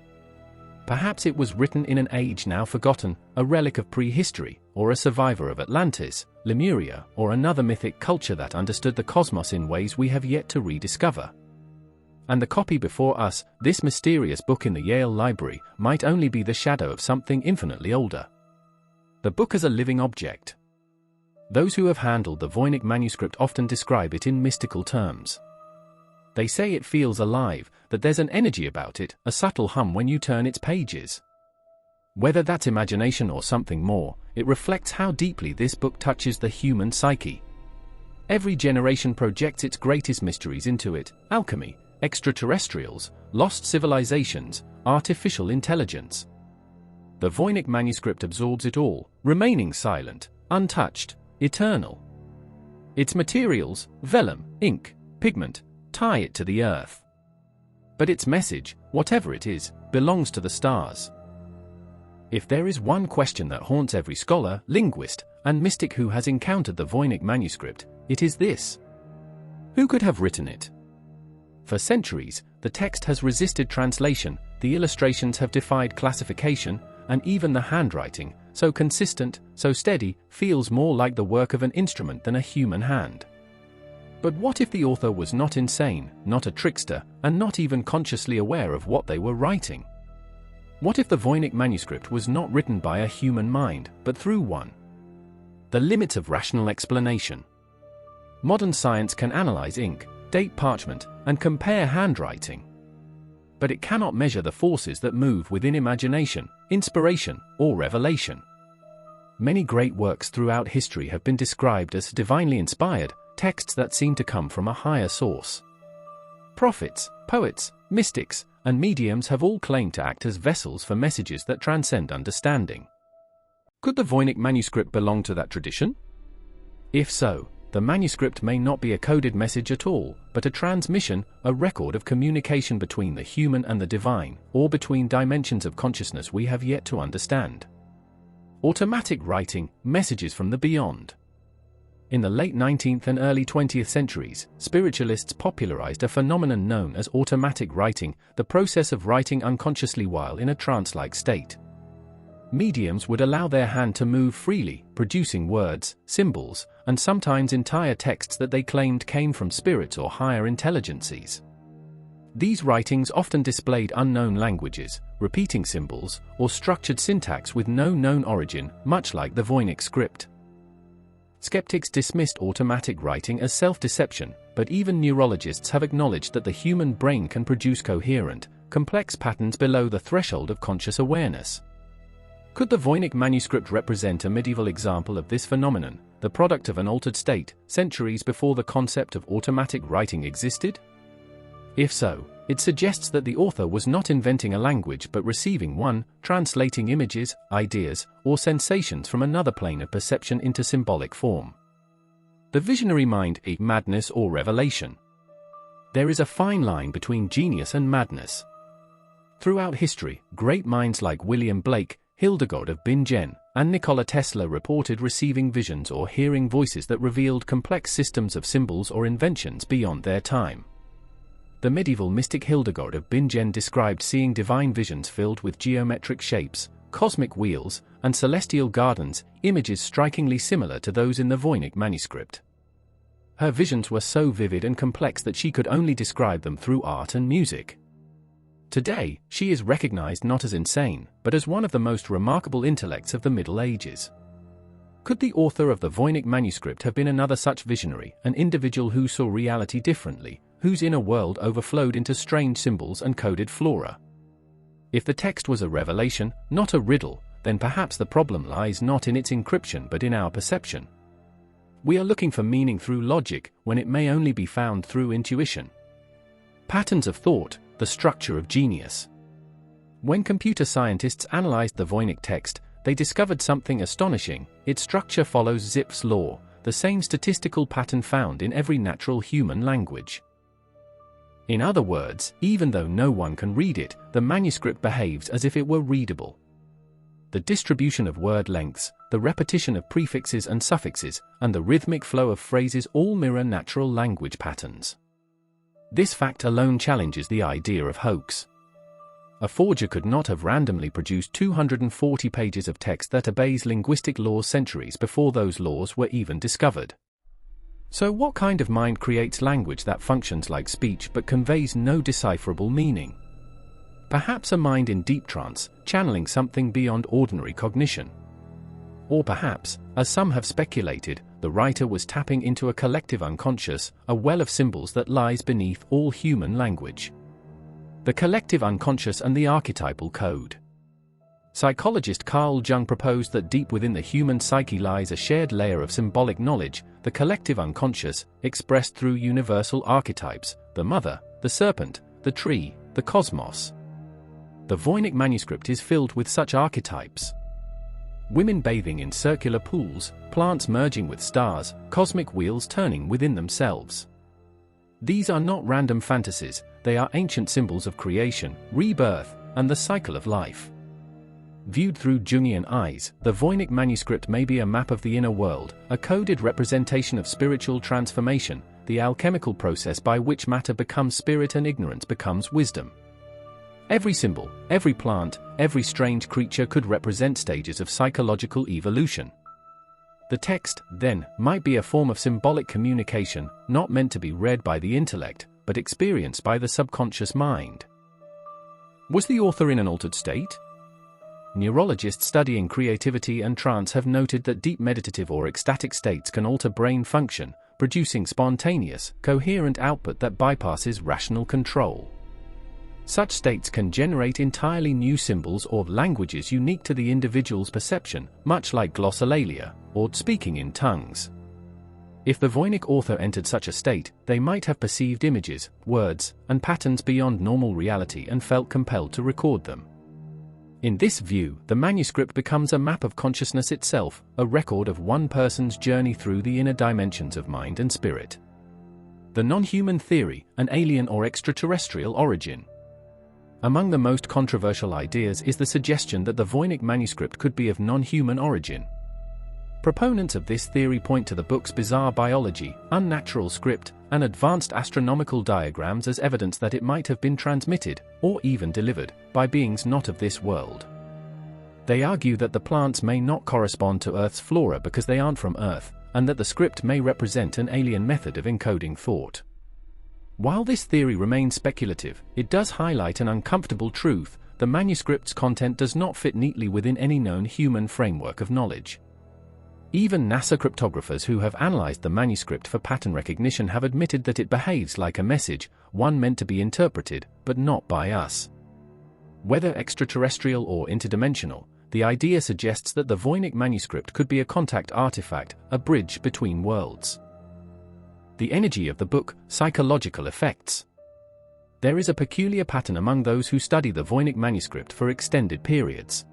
Perhaps it was written in an age now forgotten, a relic of prehistory, or a survivor of Atlantis, Lemuria, or another mythic culture that understood the cosmos in ways we have yet to rediscover. And the copy before us, this mysterious book in the Yale Library, might only be the shadow of something infinitely older. The book as a living object. Those who have handled the Voynich manuscript often describe it in mystical terms. They say it feels alive, that there's an energy about it, a subtle hum when you turn its pages. Whether that's imagination or something more, it reflects how deeply this book touches the human psyche. Every generation projects its greatest mysteries into it: alchemy, extraterrestrials, lost civilizations, artificial intelligence. The Voynich manuscript absorbs it all, remaining silent, untouched, eternal. Its materials, vellum, ink, pigment, tie it to the earth. But its message, whatever it is, belongs to the stars. If there is one question that haunts every scholar, linguist, and mystic who has encountered the Voynich manuscript, it is this: who could have written it? For centuries, the text has resisted translation, the illustrations have defied classification, and even the handwriting, so consistent, so steady, feels more like the work of an instrument than a human hand. But what if the author was not insane, not a trickster, and not even consciously aware of what they were writing? What if the Voynich manuscript was not written by a human mind, but through one? The limits of rational explanation. Modern science can analyze ink, date parchment, and compare handwriting. But it cannot measure the forces that move within imagination, inspiration, or revelation. many great works throughout history have been described as divinely inspired, texts that seem to come from a higher source. Prophets, poets, mystics, and mediums have all claimed to act as vessels for messages that transcend understanding. Could the Voynich Manuscript belong to that tradition? If so, the manuscript may not be a coded message at all, but a transmission, a record of communication between the human and the divine, or between dimensions of consciousness we have yet to understand. Automatic writing, messages from the beyond. In the late 19th and early 20th centuries, spiritualists popularized a phenomenon known as automatic writing, the process of writing unconsciously while in a trance-like state. Mediums would allow their hand to move freely, producing words, symbols, and sometimes entire texts that they claimed came from spirits or higher intelligences. These writings often displayed unknown languages, repeating symbols, or structured syntax with no known origin, much like the Voynich script. Skeptics dismissed automatic writing as self-deception, but even neurologists have acknowledged that the human brain can produce coherent, complex patterns below the threshold of conscious awareness. Could the Voynich Manuscript represent a medieval example of this phenomenon, the product of an altered state, centuries before the concept of automatic writing existed? If so, it suggests that the author was not inventing a language but receiving one, translating images, ideas, or sensations from another plane of perception into symbolic form. The visionary mind, madness or revelation. There is a fine line between genius and madness. Throughout history, great minds like William Blake, Hildegard of Bingen, and Nikola Tesla reported receiving visions or hearing voices that revealed complex systems of symbols or inventions beyond their time. The medieval mystic Hildegard of Bingen described seeing divine visions filled with geometric shapes, cosmic wheels, and celestial gardens, images strikingly similar to those in the Voynich Manuscript. Her visions were so vivid and complex that she could only describe them through art and music. Today, she is recognized not as insane, but as one of the most remarkable intellects of the Middle Ages. Could the author of the Voynich Manuscript have been another such visionary, an individual who saw reality differently, whose inner world overflowed into strange symbols and coded flora? If the text was a revelation, not a riddle, then perhaps the problem lies not in its encryption but in our perception. We are looking for meaning through logic, when it may only be found through intuition. Patterns of thought, the structure of genius. When computer scientists analyzed the Voynich text, they discovered something astonishing. Its structure follows Zipf's law, the same statistical pattern found in every natural human language. In other words, even though no one can read it, the manuscript behaves as if it were readable. The distribution of word lengths, the repetition of prefixes and suffixes, and the rhythmic flow of phrases all mirror natural language patterns. This fact alone challenges the idea of hoax. A forger could not have randomly produced 240 pages of text that obeys linguistic laws centuries before those laws were even discovered. So what kind of mind creates language that functions like speech but conveys no decipherable meaning? Perhaps a mind in deep trance, channeling something beyond ordinary cognition. Or perhaps, as some have speculated, the writer was tapping into a collective unconscious, a well of symbols that lies beneath all human language. The collective unconscious and the archetypal code. Psychologist Carl Jung proposed that deep within the human psyche lies a shared layer of symbolic knowledge, the collective unconscious, expressed through universal archetypes, the mother, the serpent, the tree, the cosmos. The Voynich Manuscript is filled with such archetypes. Women bathing in circular pools, plants merging with stars, cosmic wheels turning within themselves. These are not random fantasies, they are ancient symbols of creation, rebirth, and the cycle of life. Viewed through Jungian eyes, the Voynich Manuscript may be a map of the inner world, a coded representation of spiritual transformation, the alchemical process by which matter becomes spirit and ignorance becomes wisdom. Every symbol, every plant, every strange creature could represent stages of psychological evolution. The text, then, might be a form of symbolic communication, not meant to be read by the intellect, but experienced by the subconscious mind. Was the author in an altered state? Neurologists studying creativity and trance have noted that deep meditative or ecstatic states can alter brain function, producing spontaneous, coherent output that bypasses rational control. Such states can generate entirely new symbols or languages unique to the individual's perception, much like glossolalia, or speaking in tongues. If the Voynich author entered such a state, they might have perceived images, words, and patterns beyond normal reality and felt compelled to record them. In this view, the manuscript becomes a map of consciousness itself, a record of one person's journey through the inner dimensions of mind and spirit. The non-human theory, an alien or extraterrestrial origin. Among the most controversial ideas is the suggestion that the Voynich manuscript could be of non-human origin. Proponents of this theory point to the book's bizarre biology, unnatural script, and advanced astronomical diagrams as evidence that it might have been transmitted, or even delivered, by beings not of this world. They argue that the plants may not correspond to Earth's flora because they aren't from Earth, and that the script may represent an alien method of encoding thought. While this theory remains speculative, it does highlight an uncomfortable truth: the manuscript's content does not fit neatly within any known human framework of knowledge. Even NASA cryptographers who have analyzed the manuscript for pattern recognition have admitted that it behaves like a message, one meant to be interpreted, but not by us. Whether extraterrestrial or interdimensional, the idea suggests that the Voynich manuscript could be a contact artifact, a bridge between worlds. The energy of the book, psychological effects. There is a peculiar pattern among those who study the Voynich manuscript for extended periods.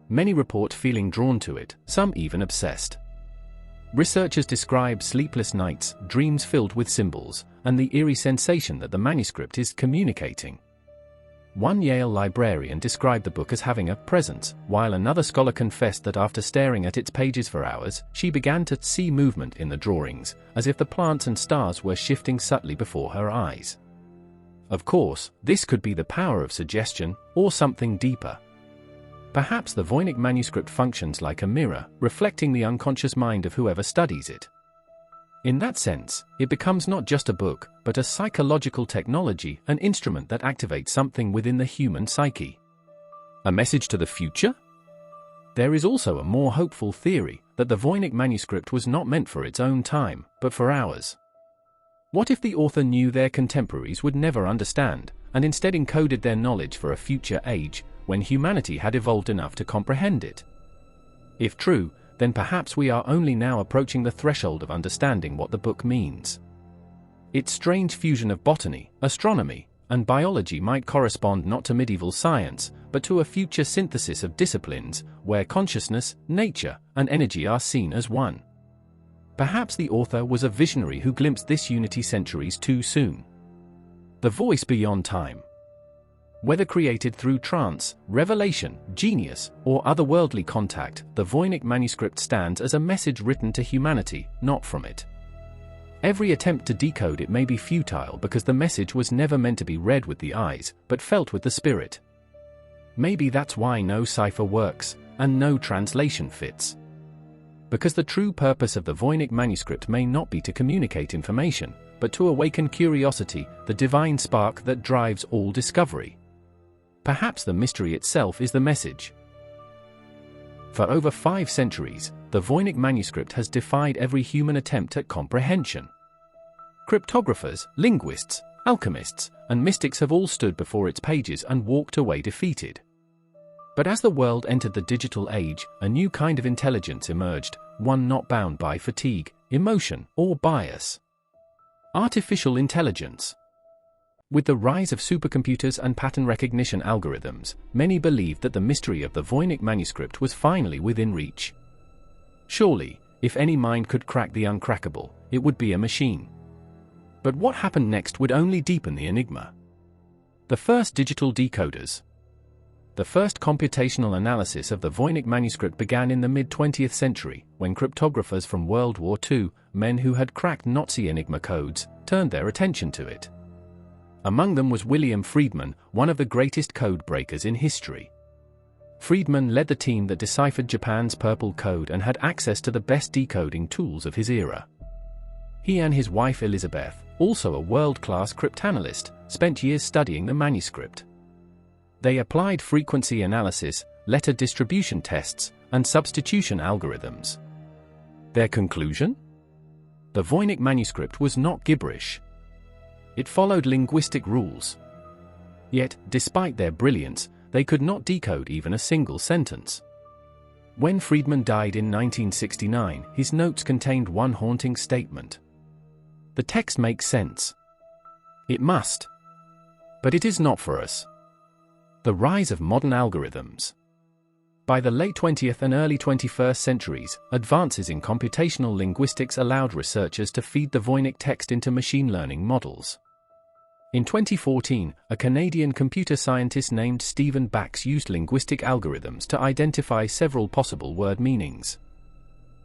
Many report feeling drawn to it, some even obsessed. Researchers describe sleepless nights, dreams filled with symbols, and the eerie sensation that the manuscript is communicating. One Yale librarian described the book as having a presence, while another scholar confessed that after staring at its pages for hours, she began to see movement in the drawings, as if the plants and stars were shifting subtly before her eyes. Of course, this could be the power of suggestion, or something deeper. Perhaps the Voynich manuscript functions like a mirror, reflecting the unconscious mind of whoever studies it. In that sense, it becomes not just a book, but a psychological technology, an instrument that activates something within the human psyche. A message to the future? There is also a more hopeful theory, that the Voynich manuscript was not meant for its own time, but for ours. What if the author knew their contemporaries would never understand, and instead encoded their knowledge for a future age, when humanity had evolved enough to comprehend it? If true, then perhaps we are only now approaching the threshold of understanding what the book means. Its strange fusion of botany, astronomy, and biology might correspond not to medieval science, but to a future synthesis of disciplines, where consciousness, nature, and energy are seen as one. Perhaps the author was a visionary who glimpsed this unity centuries too soon. The voice beyond time. Whether created through trance, revelation, genius, or otherworldly contact, the Voynich manuscript stands as a message written to humanity, not from it. Every attempt to decode it may be futile because the message was never meant to be read with the eyes, but felt with the spirit. Maybe that's why no cipher works, and no translation fits. Because the true purpose of the Voynich manuscript may not be to communicate information, but to awaken curiosity, the divine spark that drives all discovery. Perhaps the mystery itself is the message. For over 5 centuries, the Voynich manuscript has defied every human attempt at comprehension. Cryptographers, linguists, alchemists, and mystics have all stood before its pages and walked away defeated. But as the world entered the digital age, a new kind of intelligence emerged, one not bound by fatigue, emotion, or bias. Artificial intelligence. With the rise of supercomputers and pattern recognition algorithms, many believed that the mystery of the Voynich manuscript was finally within reach. Surely, if any mind could crack the uncrackable, it would be a machine. But what happened next would only deepen the enigma. The first digital decoders. The first computational analysis of the Voynich manuscript began in the mid-20th century, when cryptographers from World War II, men who had cracked Nazi enigma codes, turned their attention to it. Among them was William Friedman, one of the greatest code breakers in history. Friedman led the team that deciphered Japan's Purple Code and had access to the best decoding tools of his era. He and his wife Elizabeth, also a world-class cryptanalyst, spent years studying the manuscript. They applied frequency analysis, letter distribution tests, and substitution algorithms. Their conclusion? The Voynich manuscript was not gibberish. It followed linguistic rules. Yet, despite their brilliance, they could not decode even a single sentence. When Friedman died in 1969, his notes contained one haunting statement. "The text makes sense. It must. But it is not for us." The rise of modern algorithms. By the late 20th and early 21st centuries, advances in computational linguistics allowed researchers to feed the Voynich text into machine learning models. In 2014, a Canadian computer scientist named Stephen Bax used linguistic algorithms to identify several possible word meanings.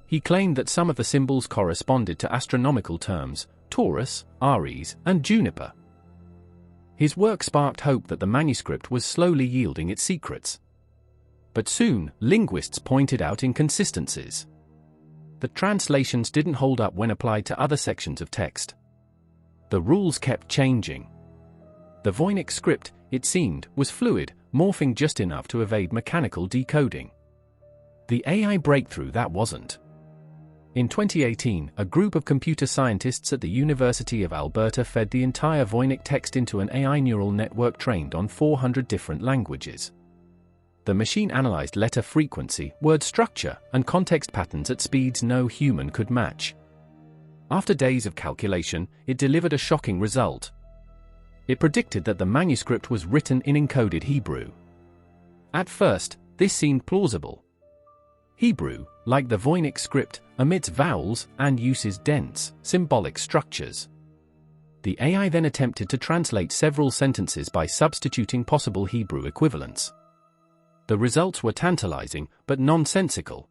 He claimed that some of the symbols corresponded to astronomical terms, Taurus, Aries, and Juniper. His work sparked hope that the manuscript was slowly yielding its secrets. But soon, linguists pointed out inconsistencies. The translations didn't hold up when applied to other sections of text. The rules kept changing. The Voynich script, it seemed, was fluid, morphing just enough to evade mechanical decoding. The AI breakthrough that wasn't. In 2018, a group of computer scientists at the University of Alberta fed the entire Voynich text into an AI neural network trained on 400 different languages. The machine analyzed letter frequency, word structure, and context patterns at speeds no human could match. After days of calculation, it delivered a shocking result. It predicted that the manuscript was written in encoded Hebrew. At first, this seemed plausible. Hebrew, like the Voynich script, omits vowels and uses dense, symbolic structures. The AI then attempted to translate several sentences by substituting possible Hebrew equivalents. The results were tantalizing, but nonsensical.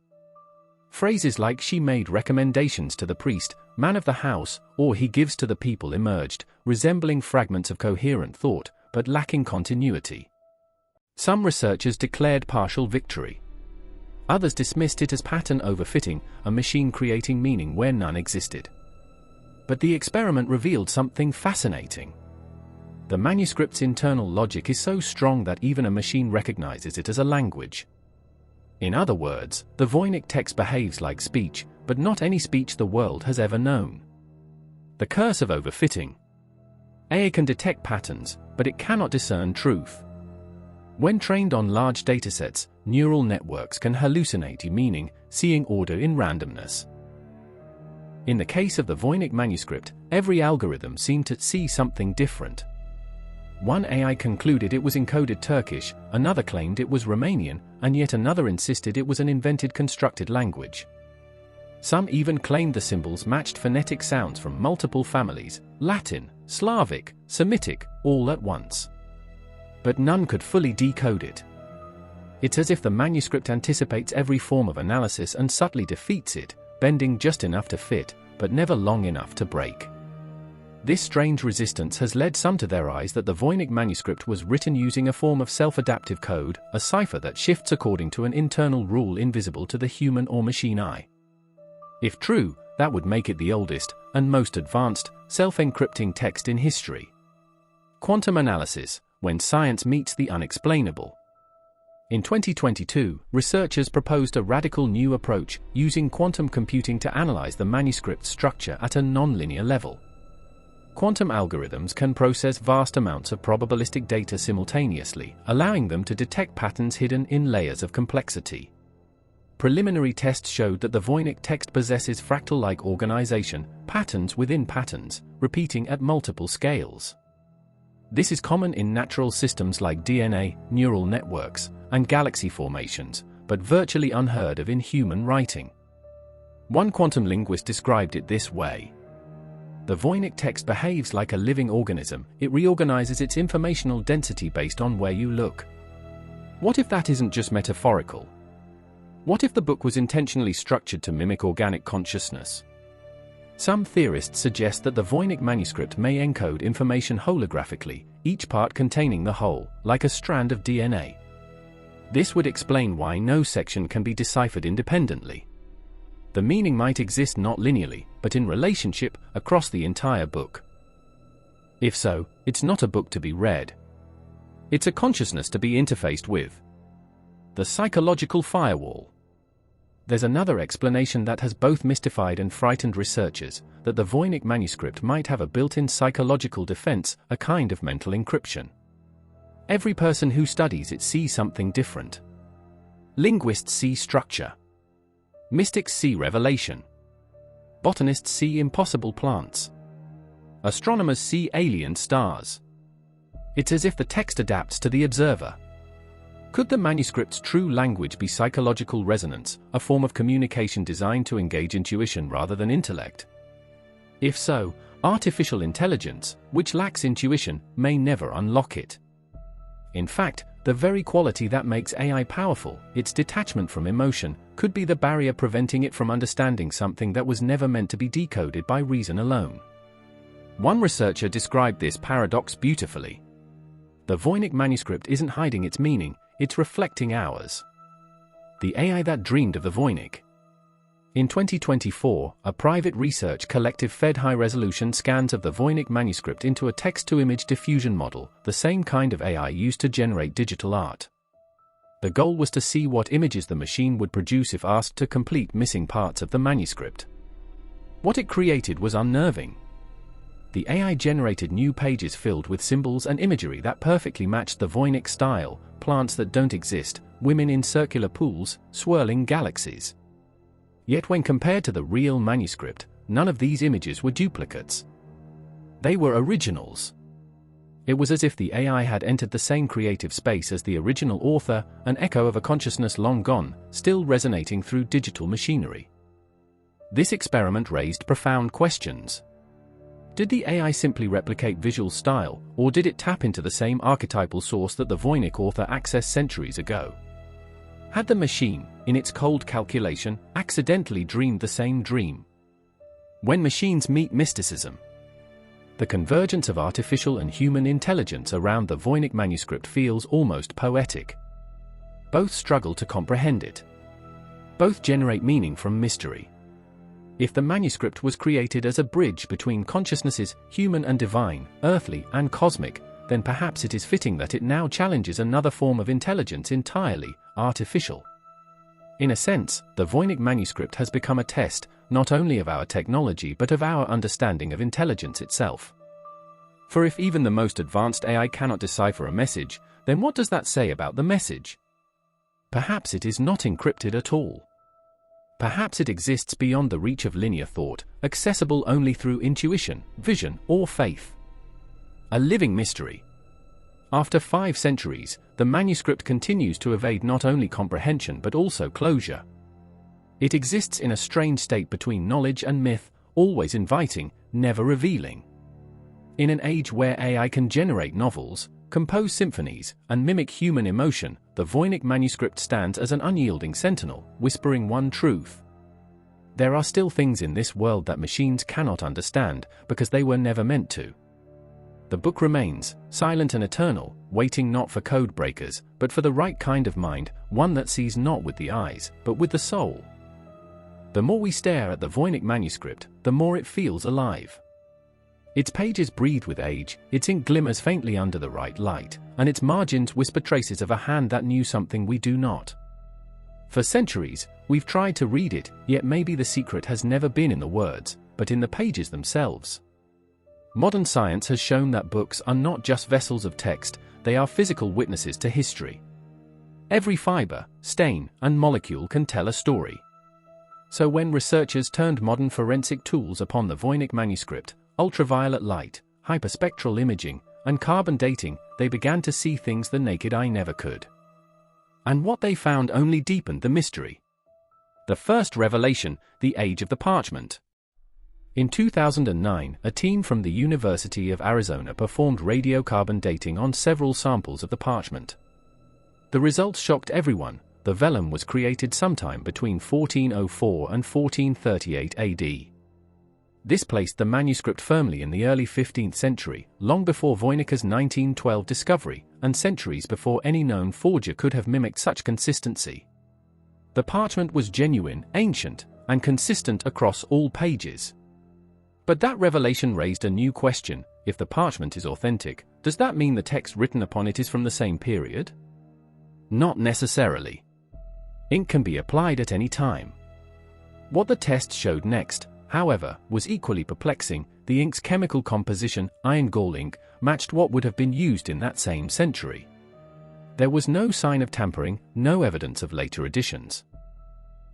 Phrases like "she made recommendations to the priest, man of the house," or "he gives to the people" emerged, resembling fragments of coherent thought, but lacking continuity. Some researchers declared partial victory. Others dismissed it as pattern overfitting, a machine creating meaning where none existed. But the experiment revealed something fascinating. The manuscript's internal logic is so strong that even a machine recognizes it as a language. In other words, the Voynich text behaves like speech, but not any speech the world has ever known. The curse of overfitting. AI can detect patterns, but it cannot discern truth. When trained on large datasets, neural networks can hallucinate meaning, seeing order in randomness. In the case of the Voynich manuscript, every algorithm seemed to see something different. One AI concluded it was encoded Turkish, another claimed it was Romanian, and yet another insisted it was an invented constructed language. Some even claimed the symbols matched phonetic sounds from multiple families, Latin, Slavic, Semitic, all at once. But none could fully decode it. It's as if the manuscript anticipates every form of analysis and subtly defeats it, bending just enough to fit, but never long enough to break. This strange resistance has led some to theorize that the Voynich manuscript was written using a form of self-adaptive code, a cipher that shifts according to an internal rule invisible to the human or machine eye. If true, that would make it the oldest, and most advanced, self-encrypting text in history. Quantum analysis, when science meets the unexplainable. In 2022, researchers proposed a radical new approach, using quantum computing to analyze the manuscript's structure at a non-linear level. Quantum algorithms can process vast amounts of probabilistic data simultaneously, allowing them to detect patterns hidden in layers of complexity. Preliminary tests showed that the Voynich text possesses fractal-like organization, patterns within patterns, repeating at multiple scales. This is common in natural systems like DNA, neural networks, and galaxy formations, but virtually unheard of in human writing. One quantum linguist described it this way. The Voynich text behaves like a living organism, it reorganizes its informational density based on where you look. What if that isn't just metaphorical? What if the book was intentionally structured to mimic organic consciousness? Some theorists suggest that the Voynich manuscript may encode information holographically, each part containing the whole, like a strand of DNA. This would explain why no section can be deciphered independently. The meaning might exist not linearly, but in relationship, across the entire book. If so, it's not a book to be read. It's a consciousness to be interfaced with. The psychological firewall. There's another explanation that has both mystified and frightened researchers, that the Voynich manuscript might have a built-in psychological defense, a kind of mental encryption. Every person who studies it sees something different. Linguists see structure. Mystics see revelation. Botanists see impossible plants. Astronomers see alien stars. It's as if the text adapts to the observer. Could the manuscript's true language be psychological resonance, a form of communication designed to engage intuition rather than intellect? If so, artificial intelligence, which lacks intuition, may never unlock it. In fact, the very quality that makes AI powerful, its detachment from emotion, could be the barrier preventing it from understanding something that was never meant to be decoded by reason alone. One researcher described this paradox beautifully. The Voynich manuscript isn't hiding its meaning, it's reflecting ours. The AI that dreamed of the Voynich. In 2024, a private research collective fed high-resolution scans of the Voynich manuscript into a text-to-image diffusion model, the same kind of AI used to generate digital art. The goal was to see what images the machine would produce if asked to complete missing parts of the manuscript. What it created was unnerving. The AI generated new pages filled with symbols and imagery that perfectly matched the Voynich style: plants that don't exist, women in circular pools, swirling galaxies. Yet when compared to the real manuscript, none of these images were duplicates. They were originals. It was as if the AI had entered the same creative space as the original author, an echo of a consciousness long gone, still resonating through digital machinery. This experiment raised profound questions. Did the AI simply replicate visual style, or did it tap into the same archetypal source that the Voynich author accessed centuries ago? Had the machine, in its cold calculation, accidentally dreamed the same dream? When machines meet mysticism. The convergence of artificial and human intelligence around the Voynich manuscript feels almost poetic. Both struggle to comprehend it. Both generate meaning from mystery. If the manuscript was created as a bridge between consciousnesses, human and divine, earthly and cosmic, then perhaps it is fitting that it now challenges another form of intelligence entirely artificial. In a sense, the Voynich manuscript has become a test, not only of our technology but of our understanding of intelligence itself. For if even the most advanced AI cannot decipher a message, then what does that say about the message? Perhaps it is not encrypted at all. Perhaps it exists beyond the reach of linear thought, accessible only through intuition, vision, or faith. A living mystery. After 5 centuries, the manuscript continues to evade not only comprehension but also closure. It exists in a strange state between knowledge and myth, always inviting, never revealing. In an age where AI can generate novels, compose symphonies, and mimic human emotion, the Voynich manuscript stands as an unyielding sentinel, whispering one truth. There are still things in this world that machines cannot understand, because they were never meant to. The book remains, silent and eternal, waiting not for code breakers, but for the right kind of mind, one that sees not with the eyes, but with the soul. The more we stare at the Voynich manuscript, the more it feels alive. Its pages breathe with age, its ink glimmers faintly under the right light, and its margins whisper traces of a hand that knew something we do not. For centuries, we've tried to read it, yet maybe the secret has never been in the words, but in the pages themselves. Modern science has shown that books are not just vessels of text, they are physical witnesses to history. Every fiber, stain, and molecule can tell a story. So when researchers turned modern forensic tools upon the Voynich manuscript, ultraviolet light, hyperspectral imaging, and carbon dating, they began to see things the naked eye never could. And what they found only deepened the mystery. The first revelation, the age of the parchment. In 2009, a team from the University of Arizona performed radiocarbon dating on several samples of the parchment. The results shocked everyone. The vellum was created sometime between 1404 and 1438 AD. This placed the manuscript firmly in the early 15th century, long before Voynich's 1912 discovery, and centuries before any known forger could have mimicked such consistency. The parchment was genuine, ancient, and consistent across all pages. But that revelation raised a new question: if the parchment is authentic, does that mean the text written upon it is from the same period? Not necessarily. Ink can be applied at any time. What the test showed next, however, was equally perplexing. The ink's chemical composition, iron gall ink, matched what would have been used in that same century. There was no sign of tampering, no evidence of later editions.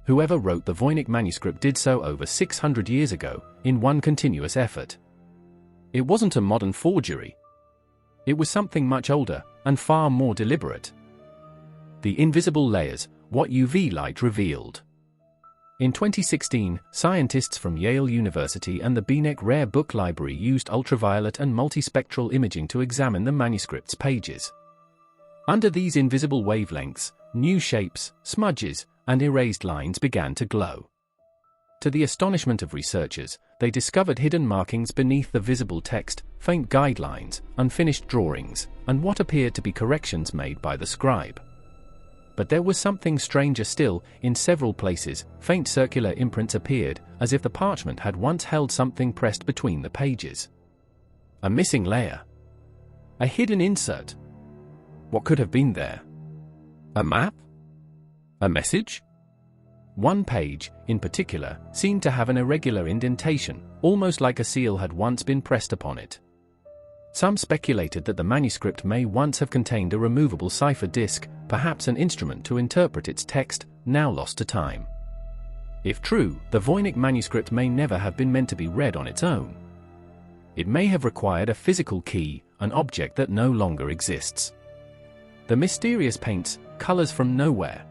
Whoever wrote the Voynich Manuscript did so over 600 years ago, in one continuous effort. It wasn't a modern forgery. It was something much older, and far more deliberate. The invisible layers, what UV light revealed. In 2016, scientists from Yale University and the Voynich Rare Book Library used ultraviolet and multispectral imaging to examine the manuscript's pages. Under these invisible wavelengths, new shapes, smudges, and erased lines began to glow. To the astonishment of researchers, they discovered hidden markings beneath the visible text, faint guidelines, unfinished drawings, and what appeared to be corrections made by the scribe. But there was something stranger still. In several places, faint circular imprints appeared, as if the parchment had once held something pressed between the pages. A missing layer. A hidden insert. What could have been there? A map? A message? One page, in particular, seemed to have an irregular indentation, almost like a seal had once been pressed upon it. Some speculated that the manuscript may once have contained a removable cipher disk, perhaps an instrument to interpret its text, now lost to time. If true, the Voynich Manuscript may never have been meant to be read on its own. It may have required a physical key, an object that no longer exists. The mysterious paints, colors from nowhere.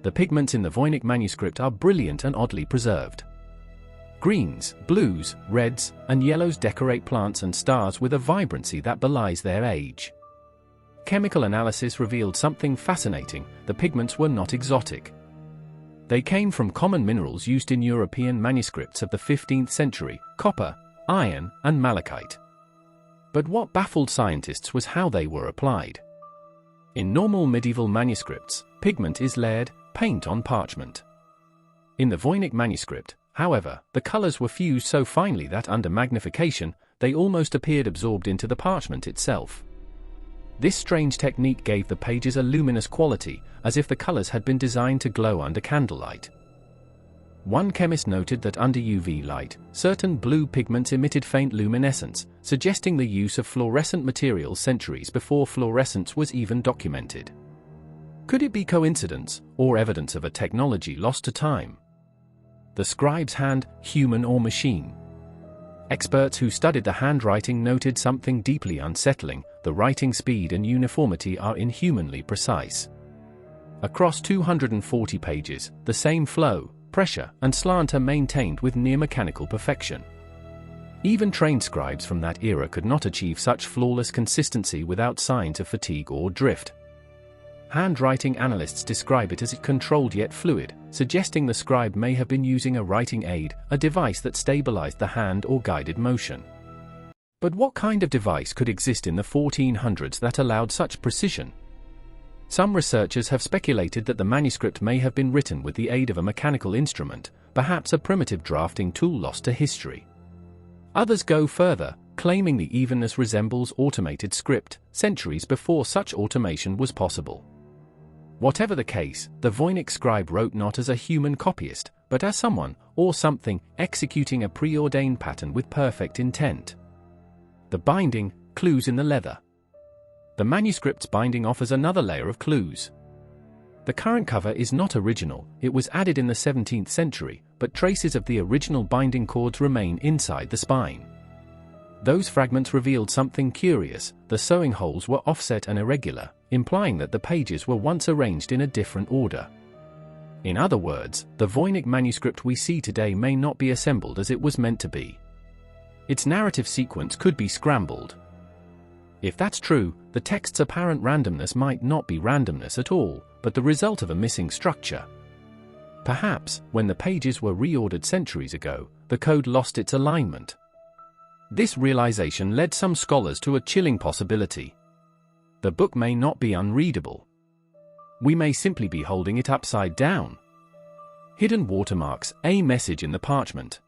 The pigments in the Voynich Manuscript are brilliant and oddly preserved. Greens, blues, reds, and yellows decorate plants and stars with a vibrancy that belies their age. Chemical analysis revealed something fascinating: the pigments were not exotic. They came from common minerals used in European manuscripts of the 15th century: copper, iron, and malachite. But what baffled scientists was how they were applied. In normal medieval manuscripts, pigment is layered, paint on parchment. In the Voynich Manuscript, however, the colors were fused so finely that under magnification, they almost appeared absorbed into the parchment itself. This strange technique gave the pages a luminous quality, as if the colors had been designed to glow under candlelight. One chemist noted that under UV light, certain blue pigments emitted faint luminescence, suggesting the use of fluorescent materials centuries before fluorescence was even documented. Could it be coincidence, or evidence of a technology lost to time? The scribe's hand, human or machine? Experts who studied the handwriting noted something deeply unsettling: the writing speed and uniformity are inhumanly precise. Across 240 pages, the same flow, pressure, and slant are maintained with near mechanical perfection. Even trained scribes from that era could not achieve such flawless consistency without signs of fatigue or drift. Handwriting analysts describe it as controlled yet fluid, suggesting the scribe may have been using a writing aid, a device that stabilized the hand or guided motion. But what kind of device could exist in the 1400s that allowed such precision? Some researchers have speculated that the manuscript may have been written with the aid of a mechanical instrument, perhaps a primitive drafting tool lost to history. Others go further, claiming the evenness resembles automated script, centuries before such automation was possible. Whatever the case, the Voynich scribe wrote not as a human copyist, but as someone, or something, executing a preordained pattern with perfect intent. The binding, clues in the leather. The manuscript's binding offers another layer of clues. The current cover is not original, it was added in the 17th century, but traces of the original binding cords remain inside the spine. Those fragments revealed something curious: the sewing holes were offset and irregular, implying that the pages were once arranged in a different order. In other words, the Voynich manuscript we see today may not be assembled as it was meant to be. Its narrative sequence could be scrambled. If that's true, the text's apparent randomness might not be randomness at all, but the result of a missing structure. Perhaps, when the pages were reordered centuries ago, the code lost its alignment. This realization led some scholars to a chilling possibility. The book may not be unreadable. We may simply be holding it upside down. Hidden watermarks, a message in the parchment.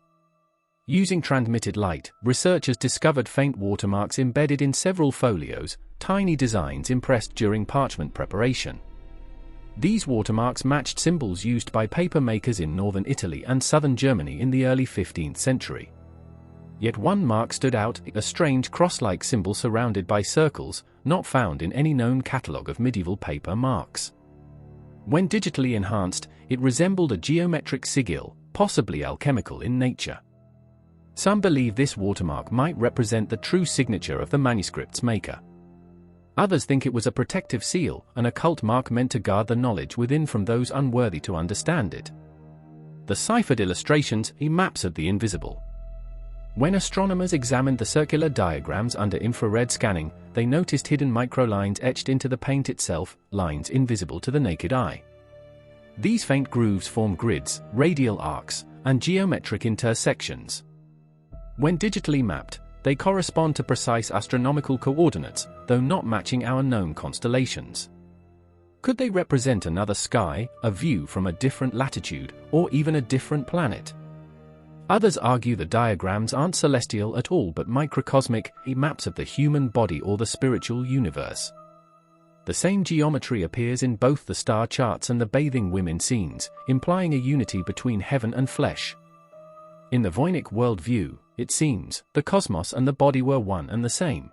Using transmitted light, researchers discovered faint watermarks embedded in several folios, tiny designs impressed during parchment preparation. These watermarks matched symbols used by paper makers in northern Italy and southern Germany in the early 15th century. Yet one mark stood out, a strange cross-like symbol surrounded by circles, not found in any known catalogue of medieval paper marks. When digitally enhanced, it resembled a geometric sigil, possibly alchemical in nature. Some believe this watermark might represent the true signature of the manuscript's maker. Others think it was a protective seal, an occult mark meant to guard the knowledge within from those unworthy to understand it. The ciphered illustrations are maps of the invisible. When astronomers examined the circular diagrams under infrared scanning, they noticed hidden microlines etched into the paint itself, lines invisible to the naked eye. These faint grooves form grids, radial arcs, and geometric intersections. When digitally mapped, they correspond to precise astronomical coordinates, though not matching our known constellations. Could they represent another sky, a view from a different latitude, or even a different planet? Others argue the diagrams aren't celestial at all but microcosmic, maps of the human body or the spiritual universe. The same geometry appears in both the star charts and the bathing women scenes, implying a unity between heaven and flesh. In the Voynich worldview, it seems, the cosmos and the body were one and the same.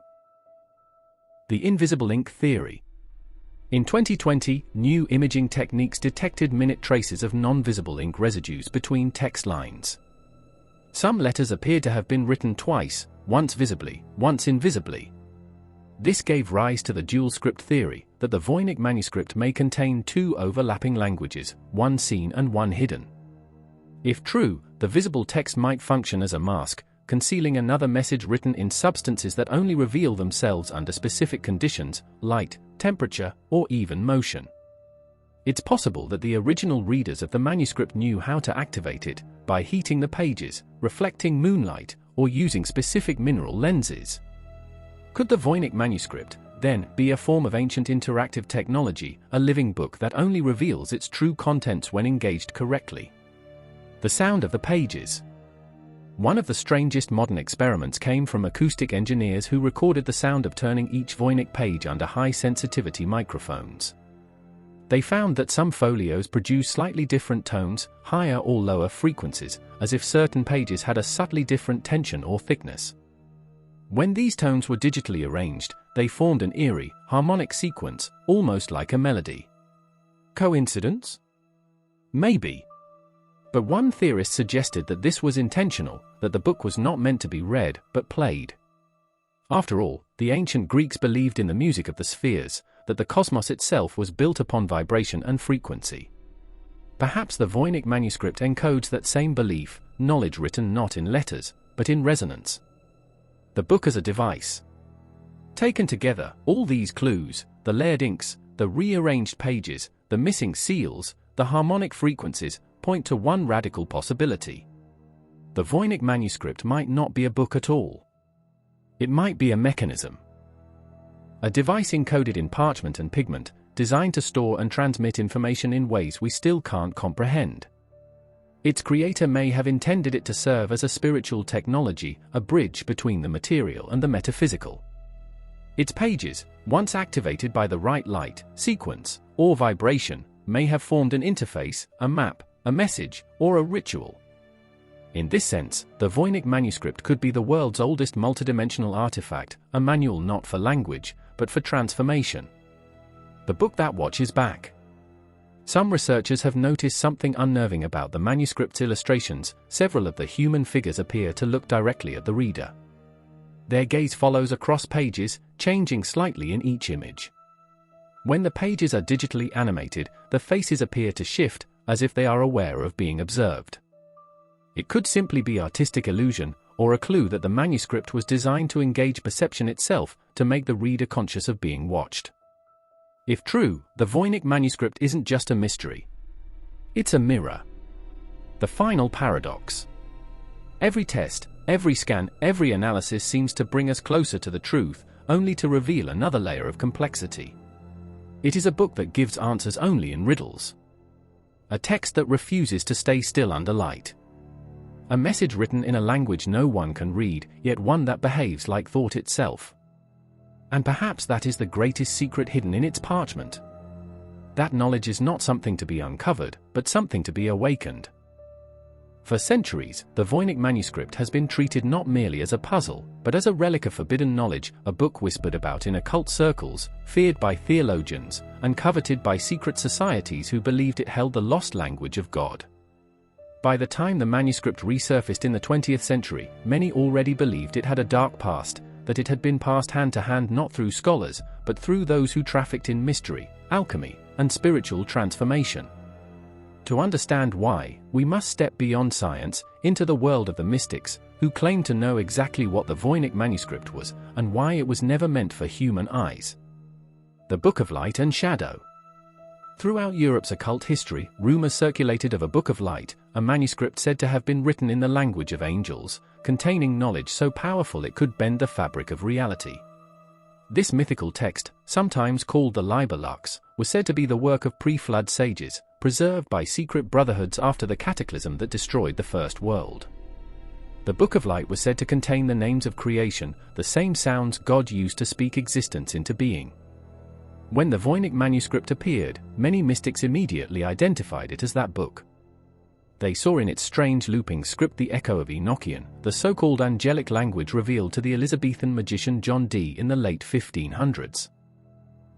The invisible ink theory. In 2020, new imaging techniques detected minute traces of non-visible ink residues between text lines. Some letters appeared to have been written twice, once visibly, once invisibly. This gave rise to the dual script theory, that the Voynich manuscript may contain two overlapping languages, one seen and one hidden. If true, the visible text might function as a mask, concealing another message written in substances that only reveal themselves under specific conditions, light, temperature, or even motion. It's possible that the original readers of the manuscript knew how to activate it, by heating the pages, reflecting moonlight, or using specific mineral lenses. Could the Voynich manuscript, then, be a form of ancient interactive technology, a living book that only reveals its true contents when engaged correctly? The sound of the pages. One of the strangest modern experiments came from acoustic engineers who recorded the sound of turning each Voynich page under high-sensitivity microphones. They found that some folios produce slightly different tones, higher or lower frequencies, as if certain pages had a subtly different tension or thickness. When these tones were digitally arranged, they formed an eerie, harmonic sequence, almost like a melody. Coincidence? Maybe. But one theorist suggested that this was intentional, that the book was not meant to be read, but played. After all, the ancient Greeks believed in the music of the spheres, that the cosmos itself was built upon vibration and frequency. Perhaps the Voynich manuscript encodes that same belief, knowledge written not in letters, but in resonance. The book as a device. Taken together, all these clues, the layered inks, the rearranged pages, the missing seals, the harmonic frequencies, point to one radical possibility. The Voynich manuscript might not be a book at all. It might be a mechanism. A device encoded in parchment and pigment, designed to store and transmit information in ways we still can't comprehend. Its creator may have intended it to serve as a spiritual technology, a bridge between the material and the metaphysical. Its pages, once activated by the right light, sequence, or vibration, may have formed an interface, a map, a message, or a ritual. In this sense, the Voynich manuscript could be the world's oldest multidimensional artifact, a manual not for language, but for transformation. The book that watches back. Some researchers have noticed something unnerving about the manuscript's illustrations. Several of the human figures appear to look directly at the reader. Their gaze follows across pages, changing slightly in each image. When the pages are digitally animated, the faces appear to shift, as if they are aware of being observed. It could simply be artistic illusion, or a clue that the manuscript was designed to engage perception itself, to make the reader conscious of being watched. If true, the Voynich manuscript isn't just a mystery. It's a mirror. The final paradox. Every test, every scan, every analysis seems to bring us closer to the truth, only to reveal another layer of complexity. It is a book that gives answers only in riddles. A text that refuses to stay still under light. A message written in a language no one can read, yet one that behaves like thought itself. And perhaps that is the greatest secret hidden in its parchment. That knowledge is not something to be uncovered, but something to be awakened. For centuries, the Voynich Manuscript has been treated not merely as a puzzle, but as a relic of forbidden knowledge, a book whispered about in occult circles, feared by theologians, and coveted by secret societies who believed it held the lost language of God. By the time the manuscript resurfaced in the 20th century, many already believed it had a dark past, that it had been passed hand to hand not through scholars, but through those who trafficked in mystery, alchemy, and spiritual transformation. To understand why, we must step beyond science, into the world of the mystics, who claimed to know exactly what the Voynich Manuscript was, and why it was never meant for human eyes. The Book of Light and Shadow. Throughout Europe's occult history, rumors circulated of a Book of Light, a manuscript said to have been written in the language of angels, containing knowledge so powerful it could bend the fabric of reality. This mythical text, sometimes called the Liber Lux, was said to be the work of pre-flood sages, preserved by secret brotherhoods after the cataclysm that destroyed the First World. The Book of Light was said to contain the names of creation, the same sounds God used to speak existence into being. When the Voynich Manuscript appeared, many mystics immediately identified it as that book. They saw in its strange looping script the echo of Enochian, the so-called angelic language revealed to the Elizabethan magician John Dee in the late 1500s.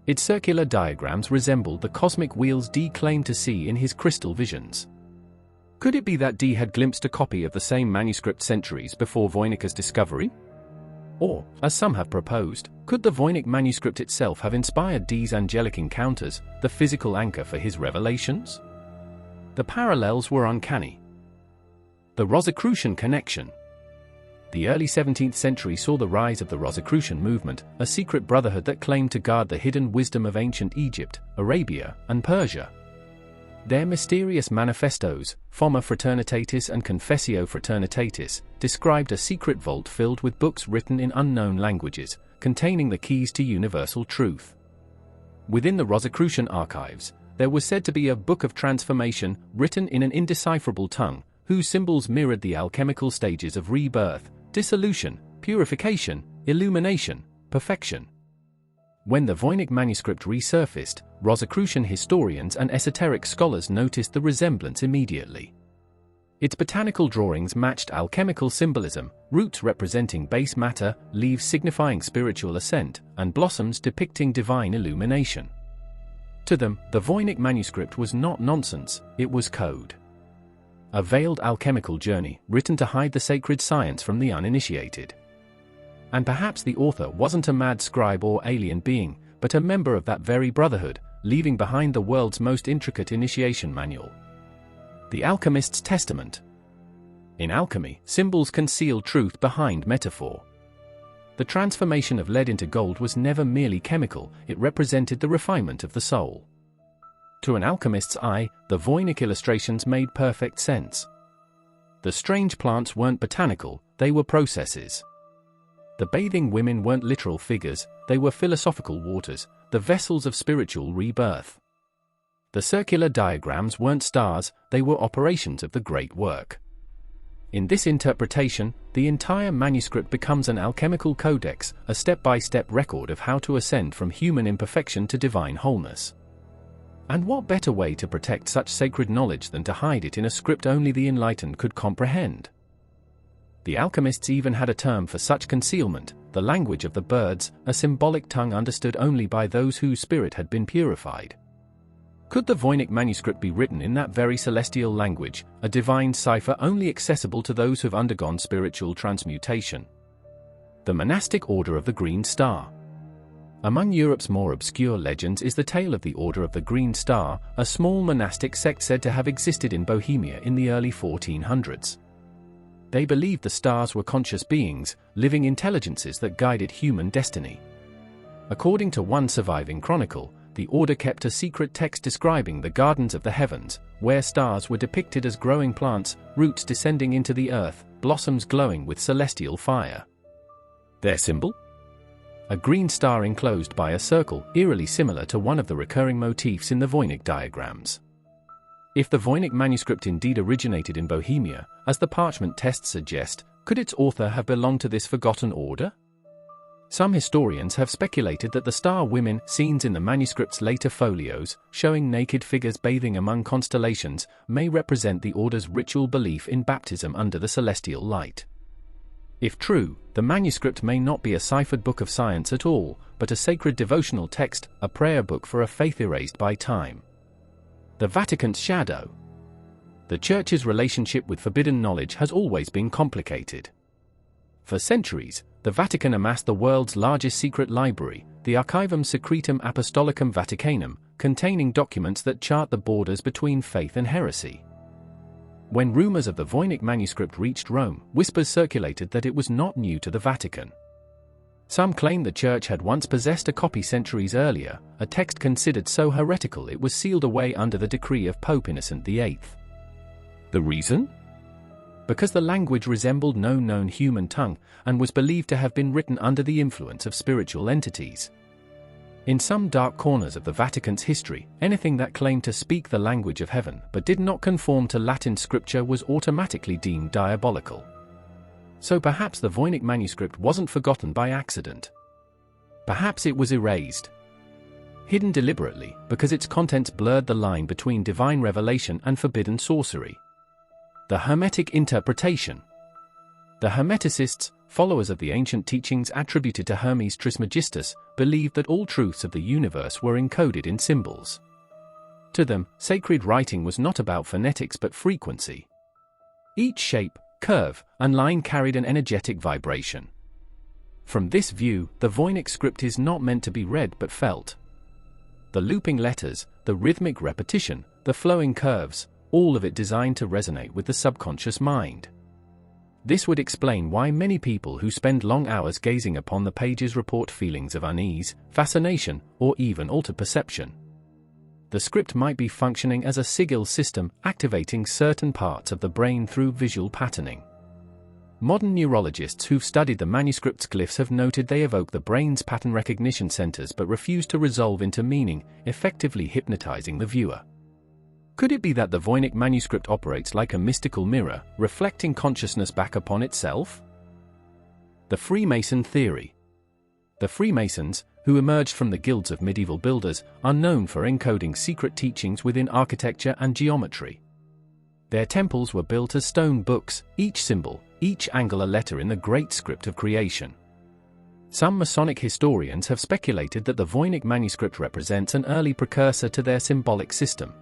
Its circular diagrams resembled the cosmic wheels Dee claimed to see in his crystal visions. Could it be that Dee had glimpsed a copy of the same manuscript centuries before Voynich's discovery? Or, as some have proposed, could the Voynich Manuscript itself have inspired Dee's angelic encounters, the physical anchor for his revelations? The parallels were uncanny. The Rosicrucian connection. The early 17th century saw the rise of the Rosicrucian movement, a secret brotherhood that claimed to guard the hidden wisdom of ancient Egypt, Arabia, and Persia. Their mysterious manifestos, Forma Fraternitatis and Confessio Fraternitatis, described a secret vault filled with books written in unknown languages, containing the keys to universal truth. Within the Rosicrucian archives, there was said to be a Book of Transformation, written in an indecipherable tongue, whose symbols mirrored the alchemical stages of rebirth, dissolution, purification, illumination, perfection. When the Voynich Manuscript resurfaced, Rosicrucian historians and esoteric scholars noticed the resemblance immediately. Its botanical drawings matched alchemical symbolism, roots representing base matter, leaves signifying spiritual ascent, and blossoms depicting divine illumination. To them, the Voynich Manuscript was not nonsense, it was code. A veiled alchemical journey, written to hide the sacred science from the uninitiated. And perhaps the author wasn't a mad scribe or alien being, but a member of that very brotherhood, leaving behind the world's most intricate initiation manual. The Alchemist's Testament. In alchemy, symbols conceal truth behind metaphor. The transformation of lead into gold was never merely chemical, it represented the refinement of the soul. To an alchemist's eye, the Voynich illustrations made perfect sense. The strange plants weren't botanical, they were processes. The bathing women weren't literal figures, they were philosophical waters, the vessels of spiritual rebirth. The circular diagrams weren't stars, they were operations of the great work. In this interpretation, the entire manuscript becomes an alchemical codex, a step-by-step record of how to ascend from human imperfection to divine wholeness. And what better way to protect such sacred knowledge than to hide it in a script only the enlightened could comprehend? The alchemists even had a term for such concealment, the language of the birds, a symbolic tongue understood only by those whose spirit had been purified. Could the Voynich Manuscript be written in that very celestial language, a divine cipher only accessible to those who've undergone spiritual transmutation? The monastic Order of the Green Star. Among Europe's more obscure legends is the tale of the Order of the Green Star, a small monastic sect said to have existed in Bohemia in the early 1400s. They believed the stars were conscious beings, living intelligences that guided human destiny. According to one surviving chronicle, the order kept a secret text describing the gardens of the heavens, where stars were depicted as growing plants, roots descending into the earth, blossoms glowing with celestial fire. Their symbol? A green star enclosed by a circle, eerily similar to one of the recurring motifs in the Voynich diagrams. If the Voynich Manuscript indeed originated in Bohemia, as the parchment tests suggest, could its author have belonged to this forgotten order? Some historians have speculated that the star women scenes in the manuscript's later folios, showing naked figures bathing among constellations, may represent the order's ritual belief in baptism under the celestial light. If true, the manuscript may not be a ciphered book of science at all, but a sacred devotional text, a prayer book for a faith erased by time. The Vatican's shadow. The Church's relationship with forbidden knowledge has always been complicated. For centuries, the Vatican amassed the world's largest secret library, the Archivum Secretum Apostolicum Vaticanum, containing documents that chart the borders between faith and heresy. When rumors of the Voynich Manuscript reached Rome, whispers circulated that it was not new to the Vatican. Some claim the Church had once possessed a copy centuries earlier, a text considered so heretical it was sealed away under the decree of Pope Innocent VIII. The reason? Because the language resembled no known human tongue, and was believed to have been written under the influence of spiritual entities. In some dark corners of the Vatican's history, anything that claimed to speak the language of heaven but did not conform to Latin scripture was automatically deemed diabolical. So perhaps the Voynich Manuscript wasn't forgotten by accident. Perhaps it was erased. Hidden deliberately, because its contents blurred the line between divine revelation and forbidden sorcery. The Hermetic interpretation. The Hermeticists, followers of the ancient teachings attributed to Hermes Trismegistus, believed that all truths of the universe were encoded in symbols. To them, sacred writing was not about phonetics but frequency. Each shape, curve, and line carried an energetic vibration. From this view, the Voynich script is not meant to be read but felt. The looping letters, the rhythmic repetition, the flowing curves, all of it designed to resonate with the subconscious mind. This would explain why many people who spend long hours gazing upon the pages report feelings of unease, fascination, or even altered perception. The script might be functioning as a sigil system, activating certain parts of the brain through visual patterning. Modern neurologists who've studied the manuscript's glyphs have noted they evoke the brain's pattern recognition centers but refuse to resolve into meaning, effectively hypnotizing the viewer. Could it be that the Voynich Manuscript operates like a mystical mirror, reflecting consciousness back upon itself? The Freemason theory. The Freemasons, who emerged from the guilds of medieval builders, are known for encoding secret teachings within architecture and geometry. Their temples were built as stone books, each symbol, each angle a letter in the great script of creation. Some Masonic historians have speculated that the Voynich Manuscript represents an early precursor to their symbolic system.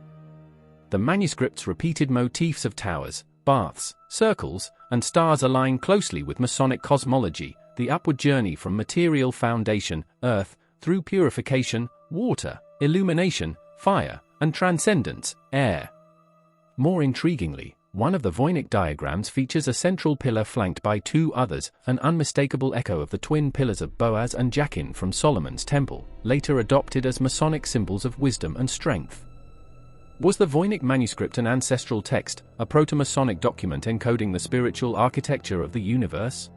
The manuscript's repeated motifs of towers, baths, circles, and stars align closely with Masonic cosmology, the upward journey from material foundation, earth, through purification, water, illumination, fire, and transcendence, air. More intriguingly, one of the Voynich diagrams features a central pillar flanked by two others, an unmistakable echo of the twin pillars of Boaz and Jachin from Solomon's temple, later adopted as Masonic symbols of wisdom and strength. Was the Voynich Manuscript an ancestral text, a proto-Masonic document encoding the spiritual architecture of the universe?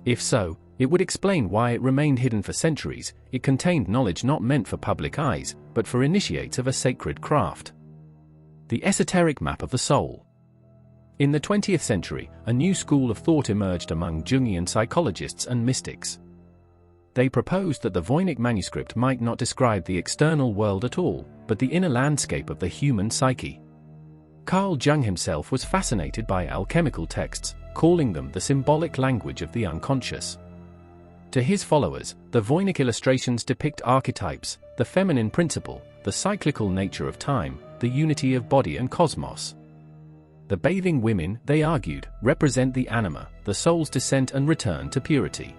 If so, it would explain why it remained hidden for centuries. It contained knowledge not meant for public eyes, but for initiates of a sacred craft. The esoteric map of the soul. In the 20th century, a new school of thought emerged among Jungian psychologists and mystics. They proposed that the Voynich Manuscript might not describe the external world at all, but the inner landscape of the human psyche. Carl Jung himself was fascinated by alchemical texts, calling them the symbolic language of the unconscious. To his followers, the Voynich illustrations depict archetypes, the feminine principle, the cyclical nature of time, the unity of body and cosmos. The bathing women, they argued, represent the anima, the soul's descent and return to purity.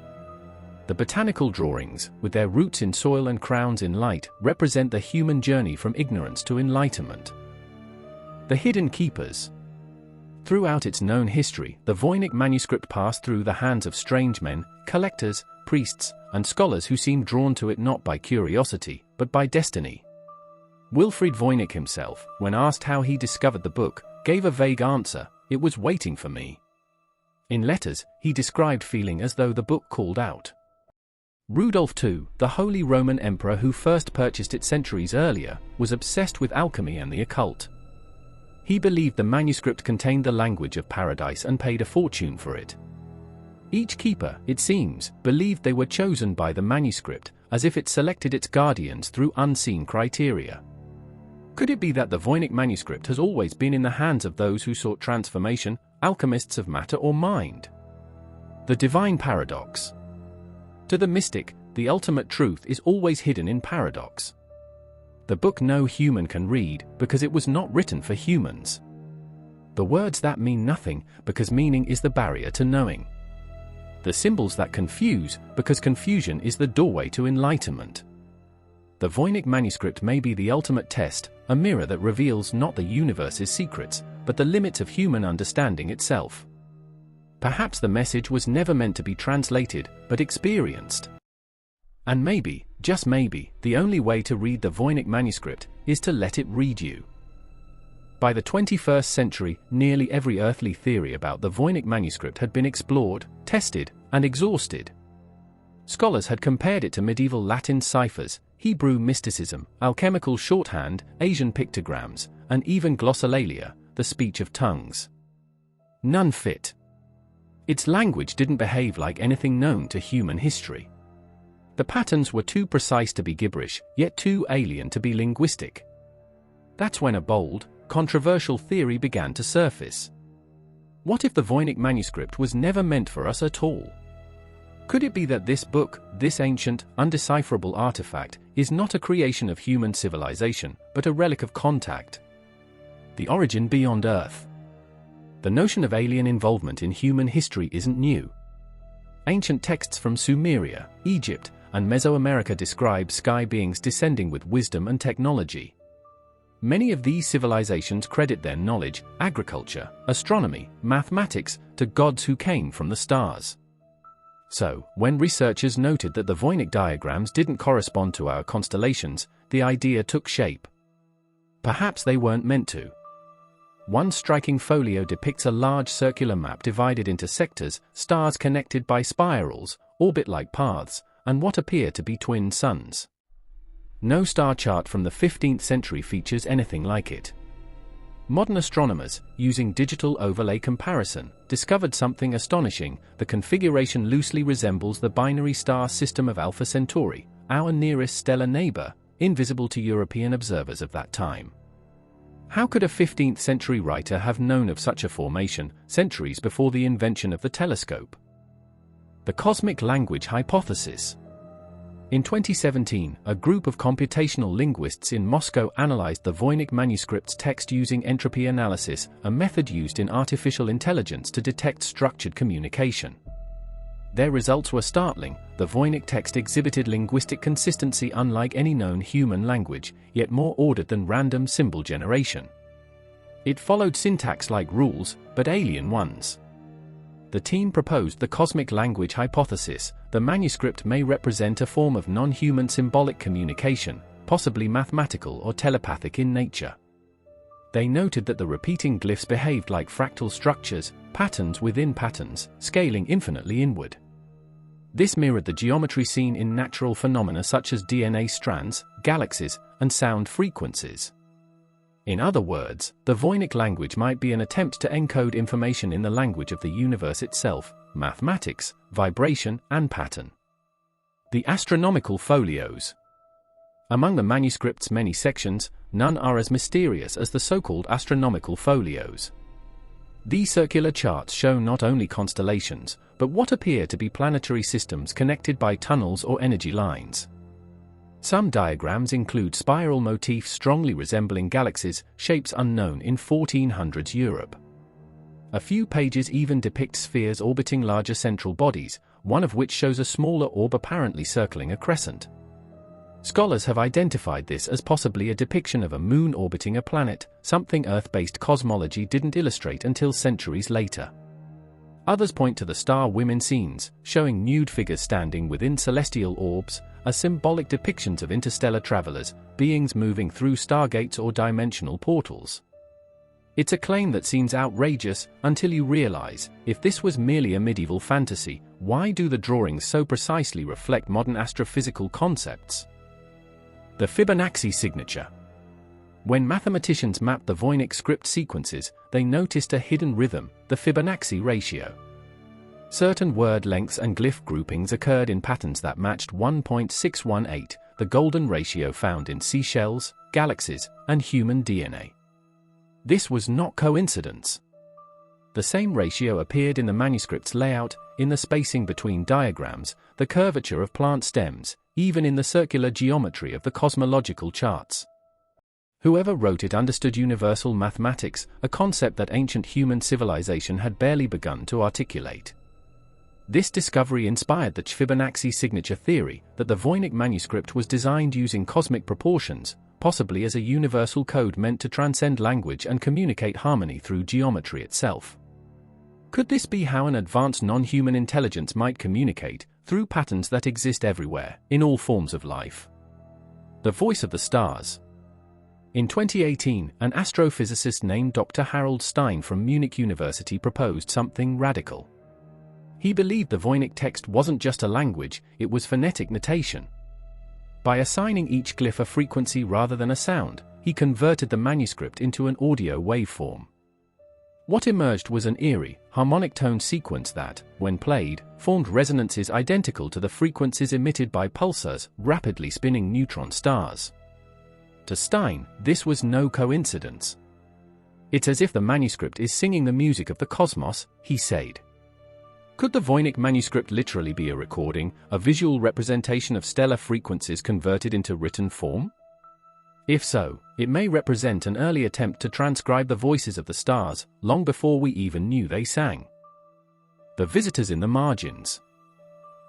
The botanical drawings, with their roots in soil and crowns in light, represent the human journey from ignorance to enlightenment. The hidden keepers. Throughout its known history, the Voynich Manuscript passed through the hands of strange men, collectors, priests, and scholars who seemed drawn to it not by curiosity, but by destiny. Wilfried Voynich himself, when asked how he discovered the book, gave a vague answer: "It was waiting for me." In letters, he described feeling as though the book called out. Rudolf II, the Holy Roman Emperor who first purchased it centuries earlier, was obsessed with alchemy and the occult. He believed the manuscript contained the language of paradise and paid a fortune for it. Each keeper, it seems, believed they were chosen by the manuscript, as if it selected its guardians through unseen criteria. Could it be that the Voynich Manuscript has always been in the hands of those who sought transformation, alchemists of matter or mind? The divine paradox. To the mystic, the ultimate truth is always hidden in paradox. The book no human can read, because it was not written for humans. The words that mean nothing, because meaning is the barrier to knowing. The symbols that confuse, because confusion is the doorway to enlightenment. The Voynich Manuscript may be the ultimate test, a mirror that reveals not the universe's secrets, but the limits of human understanding itself. Perhaps the message was never meant to be translated, but experienced. And maybe, just maybe, the only way to read the Voynich Manuscript is to let it read you. By the 21st century, nearly every earthly theory about the Voynich Manuscript had been explored, tested, and exhausted. Scholars had compared it to medieval Latin ciphers, Hebrew mysticism, alchemical shorthand, Asian pictograms, and even glossolalia, the speech of tongues. None fit. Its language didn't behave like anything known to human history. The patterns were too precise to be gibberish, yet too alien to be linguistic. That's when a bold, controversial theory began to surface. What if the Voynich Manuscript was never meant for us at all? Could it be that this book, this ancient, undecipherable artifact, is not a creation of human civilization, but a relic of contact? The origin beyond Earth. The notion of alien involvement in human history isn't new. Ancient texts from Sumeria, Egypt, and Mesoamerica describe sky beings descending with wisdom and technology. Many of these civilizations credit their knowledge, agriculture, astronomy, mathematics, to gods who came from the stars. So, when researchers noted that the Voynich diagrams didn't correspond to our constellations, the idea took shape. Perhaps they weren't meant to. One striking folio depicts a large circular map divided into sectors, stars connected by spirals, orbit-like paths, and what appear to be twin suns. No star chart from the 15th century features anything like it. Modern astronomers, using digital overlay comparison, discovered something astonishing. The configuration loosely resembles the binary star system of Alpha Centauri, our nearest stellar neighbor, invisible to European observers of that time. How could a 15th century writer have known of such a formation, centuries before the invention of the telescope? The cosmic language hypothesis. In 2017, a group of computational linguists in Moscow analyzed the Voynich Manuscript's text using entropy analysis, a method used in artificial intelligence to detect structured communication. Their results were startling. The Voynich text exhibited linguistic consistency unlike any known human language, yet more ordered than random symbol generation. It followed syntax-like rules, but alien ones. The team proposed the cosmic language hypothesis. The manuscript may represent a form of non-human symbolic communication, possibly mathematical or telepathic in nature. They noted that the repeating glyphs behaved like fractal structures, patterns within patterns, scaling infinitely inward. This mirrored the geometry seen in natural phenomena such as DNA strands, galaxies, and sound frequencies. In other words, the Voynich language might be an attempt to encode information in the language of the universe itself, mathematics, vibration, and pattern. The astronomical folios. Among the manuscript's many sections, none are as mysterious as the so-called astronomical folios. These circular charts show not only constellations, but what appear to be planetary systems connected by tunnels or energy lines. Some diagrams include spiral motifs strongly resembling galaxies, shapes unknown in 1400s Europe. A few pages even depict spheres orbiting larger central bodies, one of which shows a smaller orb apparently circling a crescent. Scholars have identified this as possibly a depiction of a moon orbiting a planet, something Earth-based cosmology didn't illustrate until centuries later. Others point to the star women scenes, showing nude figures standing within celestial orbs, as symbolic depictions of interstellar travelers, beings moving through stargates or dimensional portals. It's a claim that seems outrageous, until you realize, if this was merely a medieval fantasy, why do the drawings so precisely reflect modern astrophysical concepts? The Fibonacci signature. When mathematicians mapped the Voynich script sequences, they noticed a hidden rhythm, the Fibonacci ratio. Certain word lengths and glyph groupings occurred in patterns that matched 1.618, the golden ratio found in seashells, galaxies, and human DNA. This was not coincidence. The same ratio appeared in the manuscript's layout, in the spacing between diagrams, the curvature of plant stems, even in the circular geometry of the cosmological charts. Whoever wrote it understood universal mathematics, a concept that ancient human civilization had barely begun to articulate. This discovery inspired the Fibonacci signature theory that the Voynich manuscript was designed using cosmic proportions, possibly as a universal code meant to transcend language and communicate harmony through geometry itself. Could this be how an advanced non-human intelligence might communicate, through patterns that exist everywhere, in all forms of life? The voice of the stars. In 2018, an astrophysicist named Dr. Harold Stein from Munich University proposed something radical. He believed the Voynich text wasn't just a language, it was phonetic notation. By assigning each glyph a frequency rather than a sound, he converted the manuscript into an audio waveform. What emerged was an eerie, harmonic tone sequence that, when played, formed resonances identical to the frequencies emitted by pulsars, rapidly spinning neutron stars. To Stein, this was no coincidence. It's as if the manuscript is singing the music of the cosmos, he said. Could the Voynich manuscript literally be a recording, a visual representation of stellar frequencies converted into written form? If so, it may represent an early attempt to transcribe the voices of the stars, long before we even knew they sang. The visitors in the margins.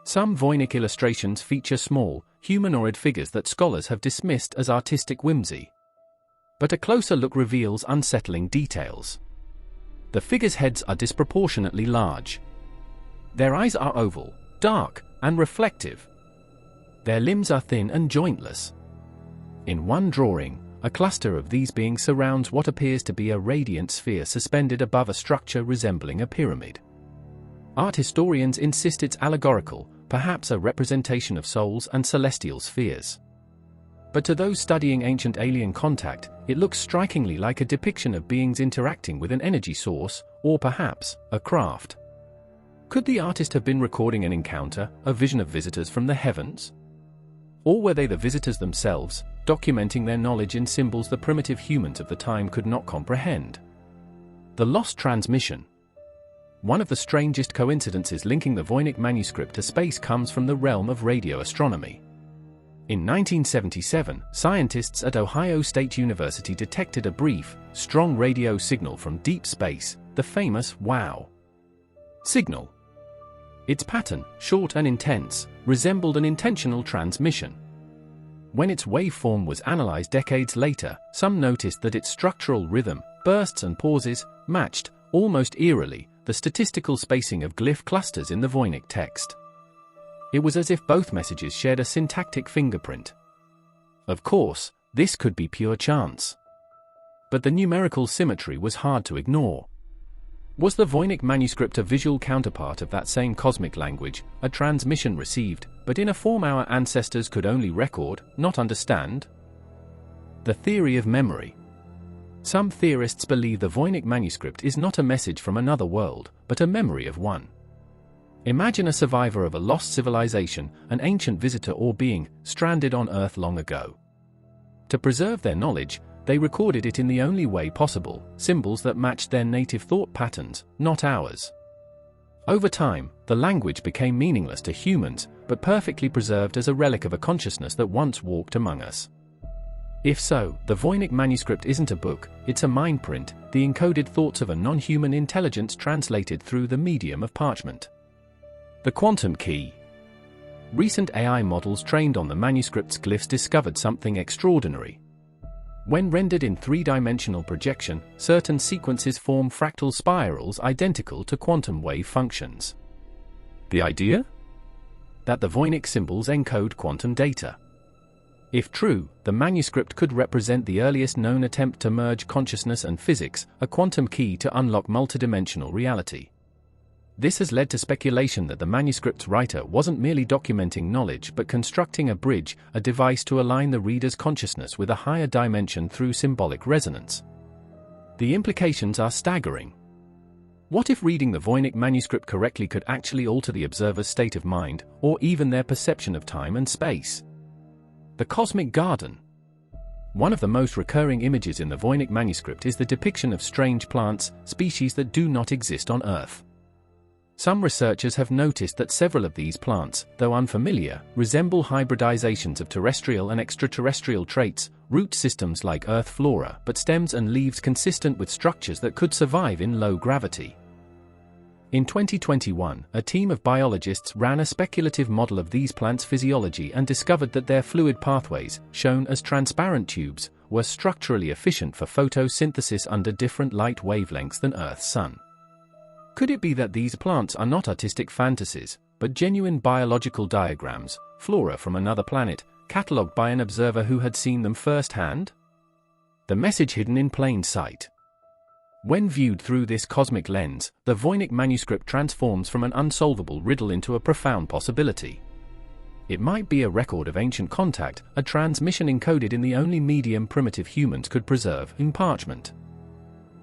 Some Voynich illustrations feature small, humanoid figures that scholars have dismissed as artistic whimsy. But a closer look reveals unsettling details. The figures' heads are disproportionately large. Their eyes are oval, dark, and reflective. Their limbs are thin and jointless. In one drawing, a cluster of these beings surrounds what appears to be a radiant sphere suspended above a structure resembling a pyramid. Art historians insist it's allegorical, perhaps a representation of souls and celestial spheres. But to those studying ancient alien contact, it looks strikingly like a depiction of beings interacting with an energy source, or perhaps, a craft. Could the artist have been recording an encounter, a vision of visitors from the heavens? Or were they the visitors themselves, documenting their knowledge in symbols the primitive humans of the time could not comprehend? The lost transmission. One of the strangest coincidences linking the Voynich manuscript to space comes from the realm of radio astronomy. In 1977, scientists at Ohio State University detected a brief, strong radio signal from deep space, the famous WOW signal. Its pattern, short and intense, resembled an intentional transmission. When its waveform was analyzed decades later, some noticed that its structural rhythm, bursts and pauses, matched, almost eerily, the statistical spacing of glyph clusters in the Voynich text. It was as if both messages shared a syntactic fingerprint. Of course, this could be pure chance. But the numerical symmetry was hard to ignore. Was the Voynich manuscript a visual counterpart of that same cosmic language, a transmission received, but in a form our ancestors could only record, not understand? The theory of memory. Some theorists believe the Voynich manuscript is not a message from another world, but a memory of one. Imagine a survivor of a lost civilization, an ancient visitor or being, stranded on Earth long ago. To preserve their knowledge, they recorded it in the only way possible, symbols that matched their native thought patterns, not ours. Over time, the language became meaningless to humans, but perfectly preserved as a relic of a consciousness that once walked among us. If so, the Voynich manuscript isn't a book, it's a mind print, the encoded thoughts of a non-human intelligence translated through the medium of parchment. The quantum key. Recent AI models trained on the manuscript's glyphs discovered something extraordinary. When rendered in three-dimensional projection, certain sequences form fractal spirals identical to quantum wave functions. The idea? That the Voynich symbols encode quantum data. If true, the manuscript could represent the earliest known attempt to merge consciousness and physics, a quantum key to unlock multidimensional reality. This has led to speculation that the manuscript's writer wasn't merely documenting knowledge but constructing a bridge, a device to align the reader's consciousness with a higher dimension through symbolic resonance. The implications are staggering. What if reading the Voynich manuscript correctly could actually alter the observer's state of mind, or even their perception of time and space? The Cosmic Garden. One of the most recurring images in the Voynich manuscript is the depiction of strange plants, species that do not exist on Earth. Some researchers have noticed that several of these plants, though unfamiliar, resemble hybridizations of terrestrial and extraterrestrial traits, root systems like Earth flora, but stems and leaves consistent with structures that could survive in low gravity. In 2021, a team of biologists ran a speculative model of these plants' physiology and discovered that their fluid pathways, shown as transparent tubes, were structurally efficient for photosynthesis under different light wavelengths than Earth's sun. Could it be that these plants are not artistic fantasies, but genuine biological diagrams, flora from another planet, catalogued by an observer who had seen them firsthand? The message hidden in plain sight. When viewed through this cosmic lens, the Voynich manuscript transforms from an unsolvable riddle into a profound possibility. It might be a record of ancient contact, a transmission encoded in the only medium primitive humans could preserve, in parchment.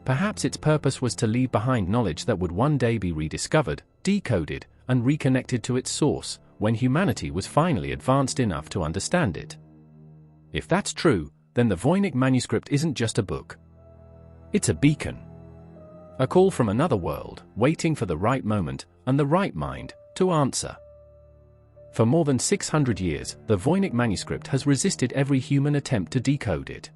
Perhaps its purpose was to leave behind knowledge that would one day be rediscovered, decoded, and reconnected to its source, when humanity was finally advanced enough to understand it. If that's true, then the Voynich manuscript isn't just a book. It's a beacon. A call from another world, waiting for the right moment, and the right mind, to answer. For more than 600 years, the Voynich manuscript has resisted every human attempt to decode it.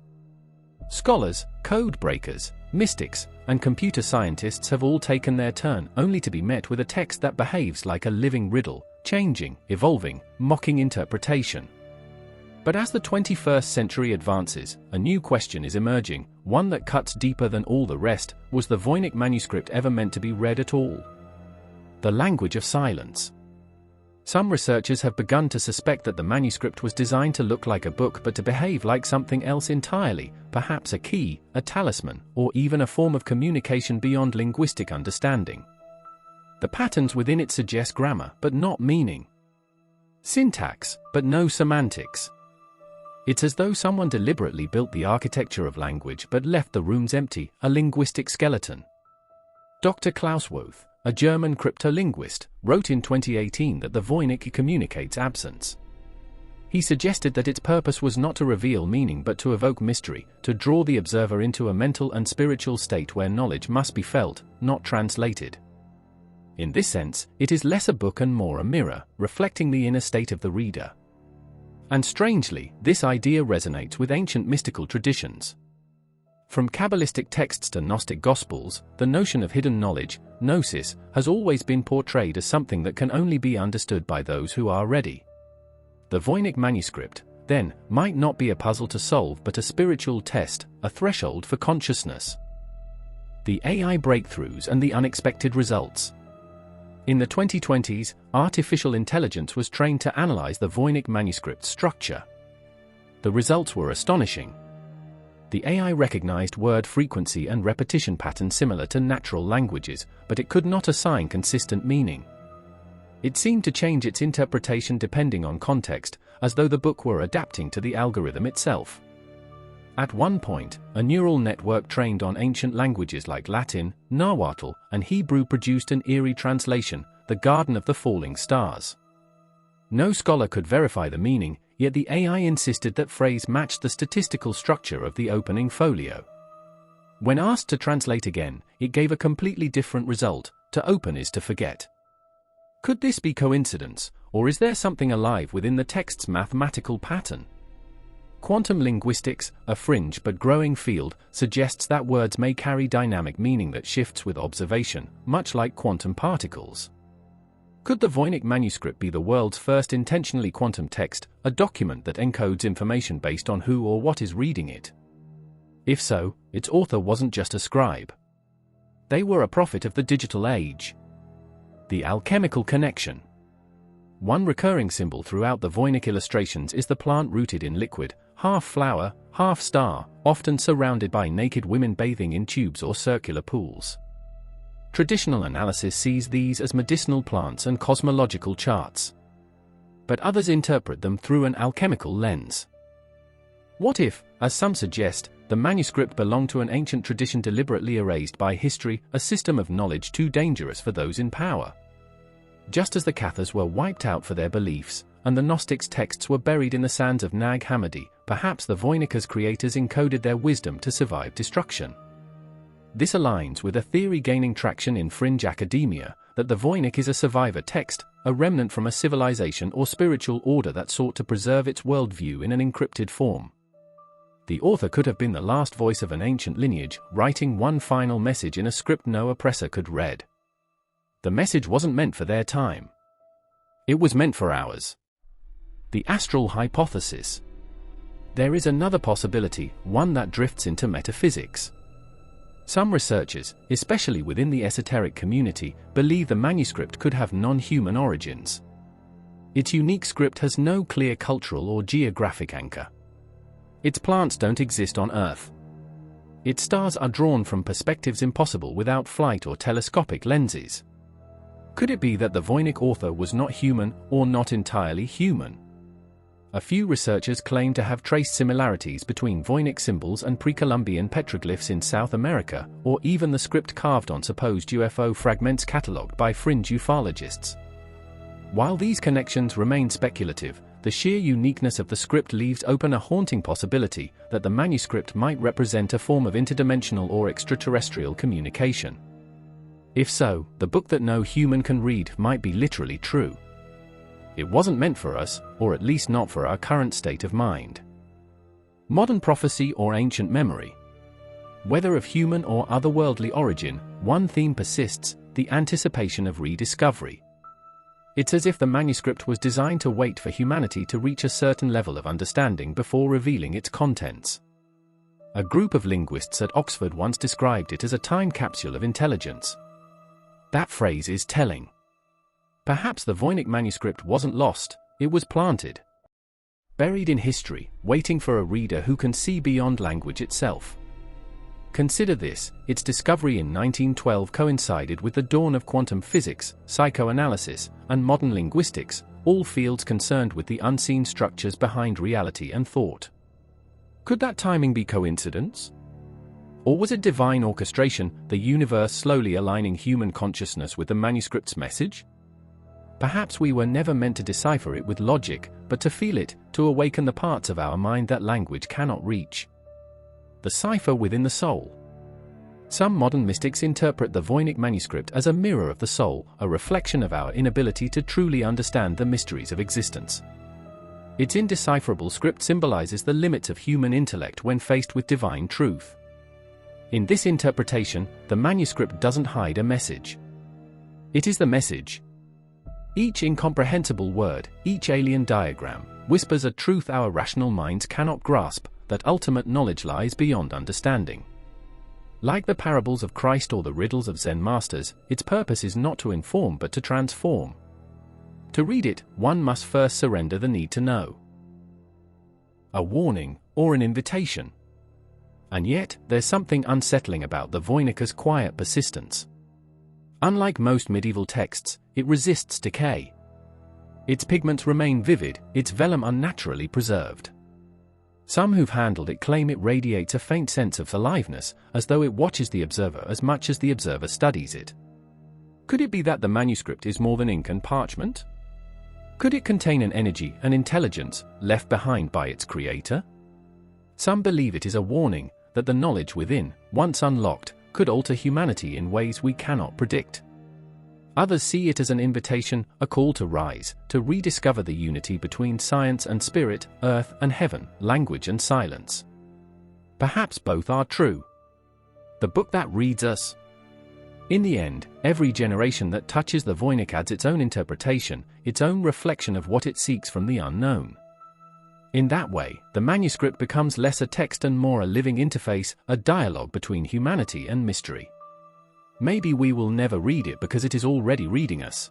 Scholars, code breakers, mystics, and computer scientists have all taken their turn, only to be met with a text that behaves like a living riddle, changing, evolving, mocking interpretation. But as the 21st century advances, a new question is emerging, one that cuts deeper than all the rest. Was the Voynich manuscript ever meant to be read at all? The language of silence. Some researchers have begun to suspect that the manuscript was designed to look like a book but to behave like something else entirely, perhaps a key, a talisman, or even a form of communication beyond linguistic understanding. The patterns within it suggest grammar but not meaning. Syntax, but no semantics. It's as though someone deliberately built the architecture of language but left the rooms empty, a linguistic skeleton. Dr. Klaus Woth, a German cryptolinguist, wrote in 2018 that the Voynich communicates absence. He suggested that its purpose was not to reveal meaning but to evoke mystery, to draw the observer into a mental and spiritual state where knowledge must be felt, not translated. In this sense, it is less a book and more a mirror, reflecting the inner state of the reader. And strangely, this idea resonates with ancient mystical traditions. From Kabbalistic texts to Gnostic Gospels, the notion of hidden knowledge, gnosis, has always been portrayed as something that can only be understood by those who are ready. The Voynich manuscript, then, might not be a puzzle to solve but a spiritual test, a threshold for consciousness. The AI breakthroughs and the unexpected results. In the 2020s, artificial intelligence was trained to analyze the Voynich manuscript structure. The results were astonishing. The AI recognized word frequency and repetition patterns similar to natural languages, but it could not assign consistent meaning. It seemed to change its interpretation depending on context, as though the book were adapting to the algorithm itself. At one point, a neural network trained on ancient languages like Latin, Nahuatl, and Hebrew produced an eerie translation, the Garden of the Falling Stars. No scholar could verify the meaning, yet the AI insisted that phrase matched the statistical structure of the opening folio. When asked to translate again, it gave a completely different result. To open is to forget. Could this be coincidence, or is there something alive within the text's mathematical pattern? Quantum linguistics, a fringe but growing field, suggests that words may carry dynamic meaning that shifts with observation, much like quantum particles. Could the Voynich manuscript be the world's first intentionally quantum text, a document that encodes information based on who or what is reading it? If so, its author wasn't just a scribe. They were a prophet of the digital age. The alchemical connection. One recurring symbol throughout the Voynich illustrations is the plant rooted in liquid, half flower, half star, often surrounded by naked women bathing in tubes or circular pools. Traditional analysis sees these as medicinal plants and cosmological charts. But others interpret them through an alchemical lens. What if, as some suggest, the manuscript belonged to an ancient tradition deliberately erased by history, a system of knowledge too dangerous for those in power. Just as the Cathars were wiped out for their beliefs, and the Gnostics' texts were buried in the sands of Nag Hammadi, perhaps the Voynich's creators encoded their wisdom to survive destruction. This aligns with a theory gaining traction in fringe academia, that the Voynich is a survivor text, a remnant from a civilization or spiritual order that sought to preserve its worldview in an encrypted form. The author could have been the last voice of an ancient lineage, writing one final message in a script no oppressor could read. The message wasn't meant for their time. It was meant for ours. The astral hypothesis. There is another possibility, one that drifts into metaphysics. Some researchers, especially within the esoteric community, believe the manuscript could have non-human origins. Its unique script has no clear cultural or geographic anchor. Its plants don't exist on Earth. Its stars are drawn from perspectives impossible without flight or telescopic lenses. Could it be that the Voynich author was not human, or not entirely human? A few researchers claim to have traced similarities between Voynich symbols and pre-Columbian petroglyphs in South America, or even the script carved on supposed UFO fragments catalogued by fringe ufologists. While these connections remain speculative, the sheer uniqueness of the script leaves open a haunting possibility that the manuscript might represent a form of interdimensional or extraterrestrial communication. If so, the book that no human can read might be literally true. It wasn't meant for us, or at least not for our current state of mind. Modern prophecy or ancient memory. Whether of human or otherworldly origin, one theme persists: the anticipation of rediscovery. It's as if the manuscript was designed to wait for humanity to reach a certain level of understanding before revealing its contents. A group of linguists at Oxford once described it as a time capsule of intelligence. That phrase is telling. Perhaps the Voynich manuscript wasn't lost, it was planted. Buried in history, waiting for a reader who can see beyond language itself. Consider this: its discovery in 1912 coincided with the dawn of quantum physics, psychoanalysis, and modern linguistics, all fields concerned with the unseen structures behind reality and thought. Could that timing be coincidence? Or was it divine orchestration, the universe slowly aligning human consciousness with the manuscript's message? Perhaps we were never meant to decipher it with logic, but to feel it, to awaken the parts of our mind that language cannot reach. The cipher within the soul. Some modern mystics interpret the Voynich manuscript as a mirror of the soul, a reflection of our inability to truly understand the mysteries of existence. Its indecipherable script symbolizes the limits of human intellect when faced with divine truth. In this interpretation, the manuscript doesn't hide a message. It is the message. Each incomprehensible word, each alien diagram, whispers a truth our rational minds cannot grasp, that ultimate knowledge lies beyond understanding. Like the parables of Christ or the riddles of Zen masters, its purpose is not to inform but to transform. To read it, one must first surrender the need to know. A warning, or an invitation. And yet, there's something unsettling about the Voynich's quiet persistence. Unlike most medieval texts, it resists decay. Its pigments remain vivid, its vellum unnaturally preserved. Some who've handled it claim it radiates a faint sense of aliveness, as though it watches the observer as much as the observer studies it. Could it be that the manuscript is more than ink and parchment? Could it contain an energy, an intelligence, left behind by its creator? Some believe it is a warning that the knowledge within, once unlocked, could alter humanity in ways we cannot predict. Others see it as an invitation, a call to rise, to rediscover the unity between science and spirit, earth and heaven, language and silence. Perhaps both are true. The book that reads us. In the end, every generation that touches the Voynich adds its own interpretation, its own reflection of what it seeks from the unknown. In that way, the manuscript becomes less a text and more a living interface, a dialogue between humanity and mystery. Maybe we will never read it because it is already reading us.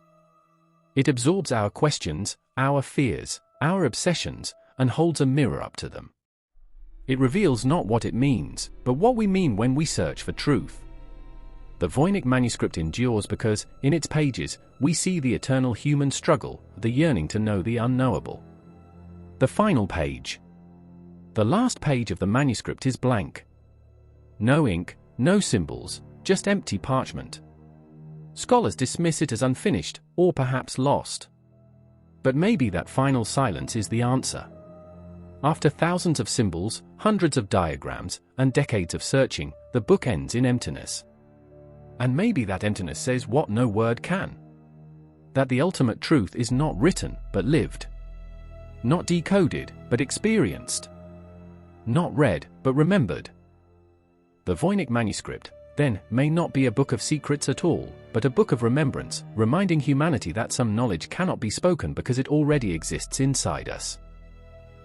It absorbs our questions, our fears, our obsessions, and holds a mirror up to them. It reveals not what it means, but what we mean when we search for truth. The Voynich manuscript endures because, in its pages, we see the eternal human struggle, the yearning to know the unknowable. The final page. The last page of the manuscript is blank. No ink, no symbols, just empty parchment. Scholars dismiss it as unfinished, or perhaps lost. But maybe that final silence is the answer. After thousands of symbols, hundreds of diagrams, and decades of searching, the book ends in emptiness. And maybe that emptiness says what no word can. That the ultimate truth is not written, but lived. Not decoded, but experienced. Not read, but remembered. The Voynich Manuscript, then, may not be a book of secrets at all, but a book of remembrance, reminding humanity that some knowledge cannot be spoken because it already exists inside us.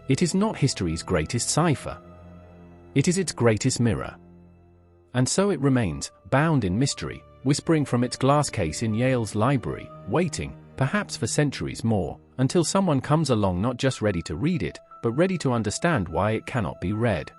It is not history's greatest cipher. It is its greatest mirror. And so it remains, bound in mystery, whispering from its glass case in Yale's library, waiting, perhaps for centuries more, until someone comes along not just ready to read it, but ready to understand why it cannot be read.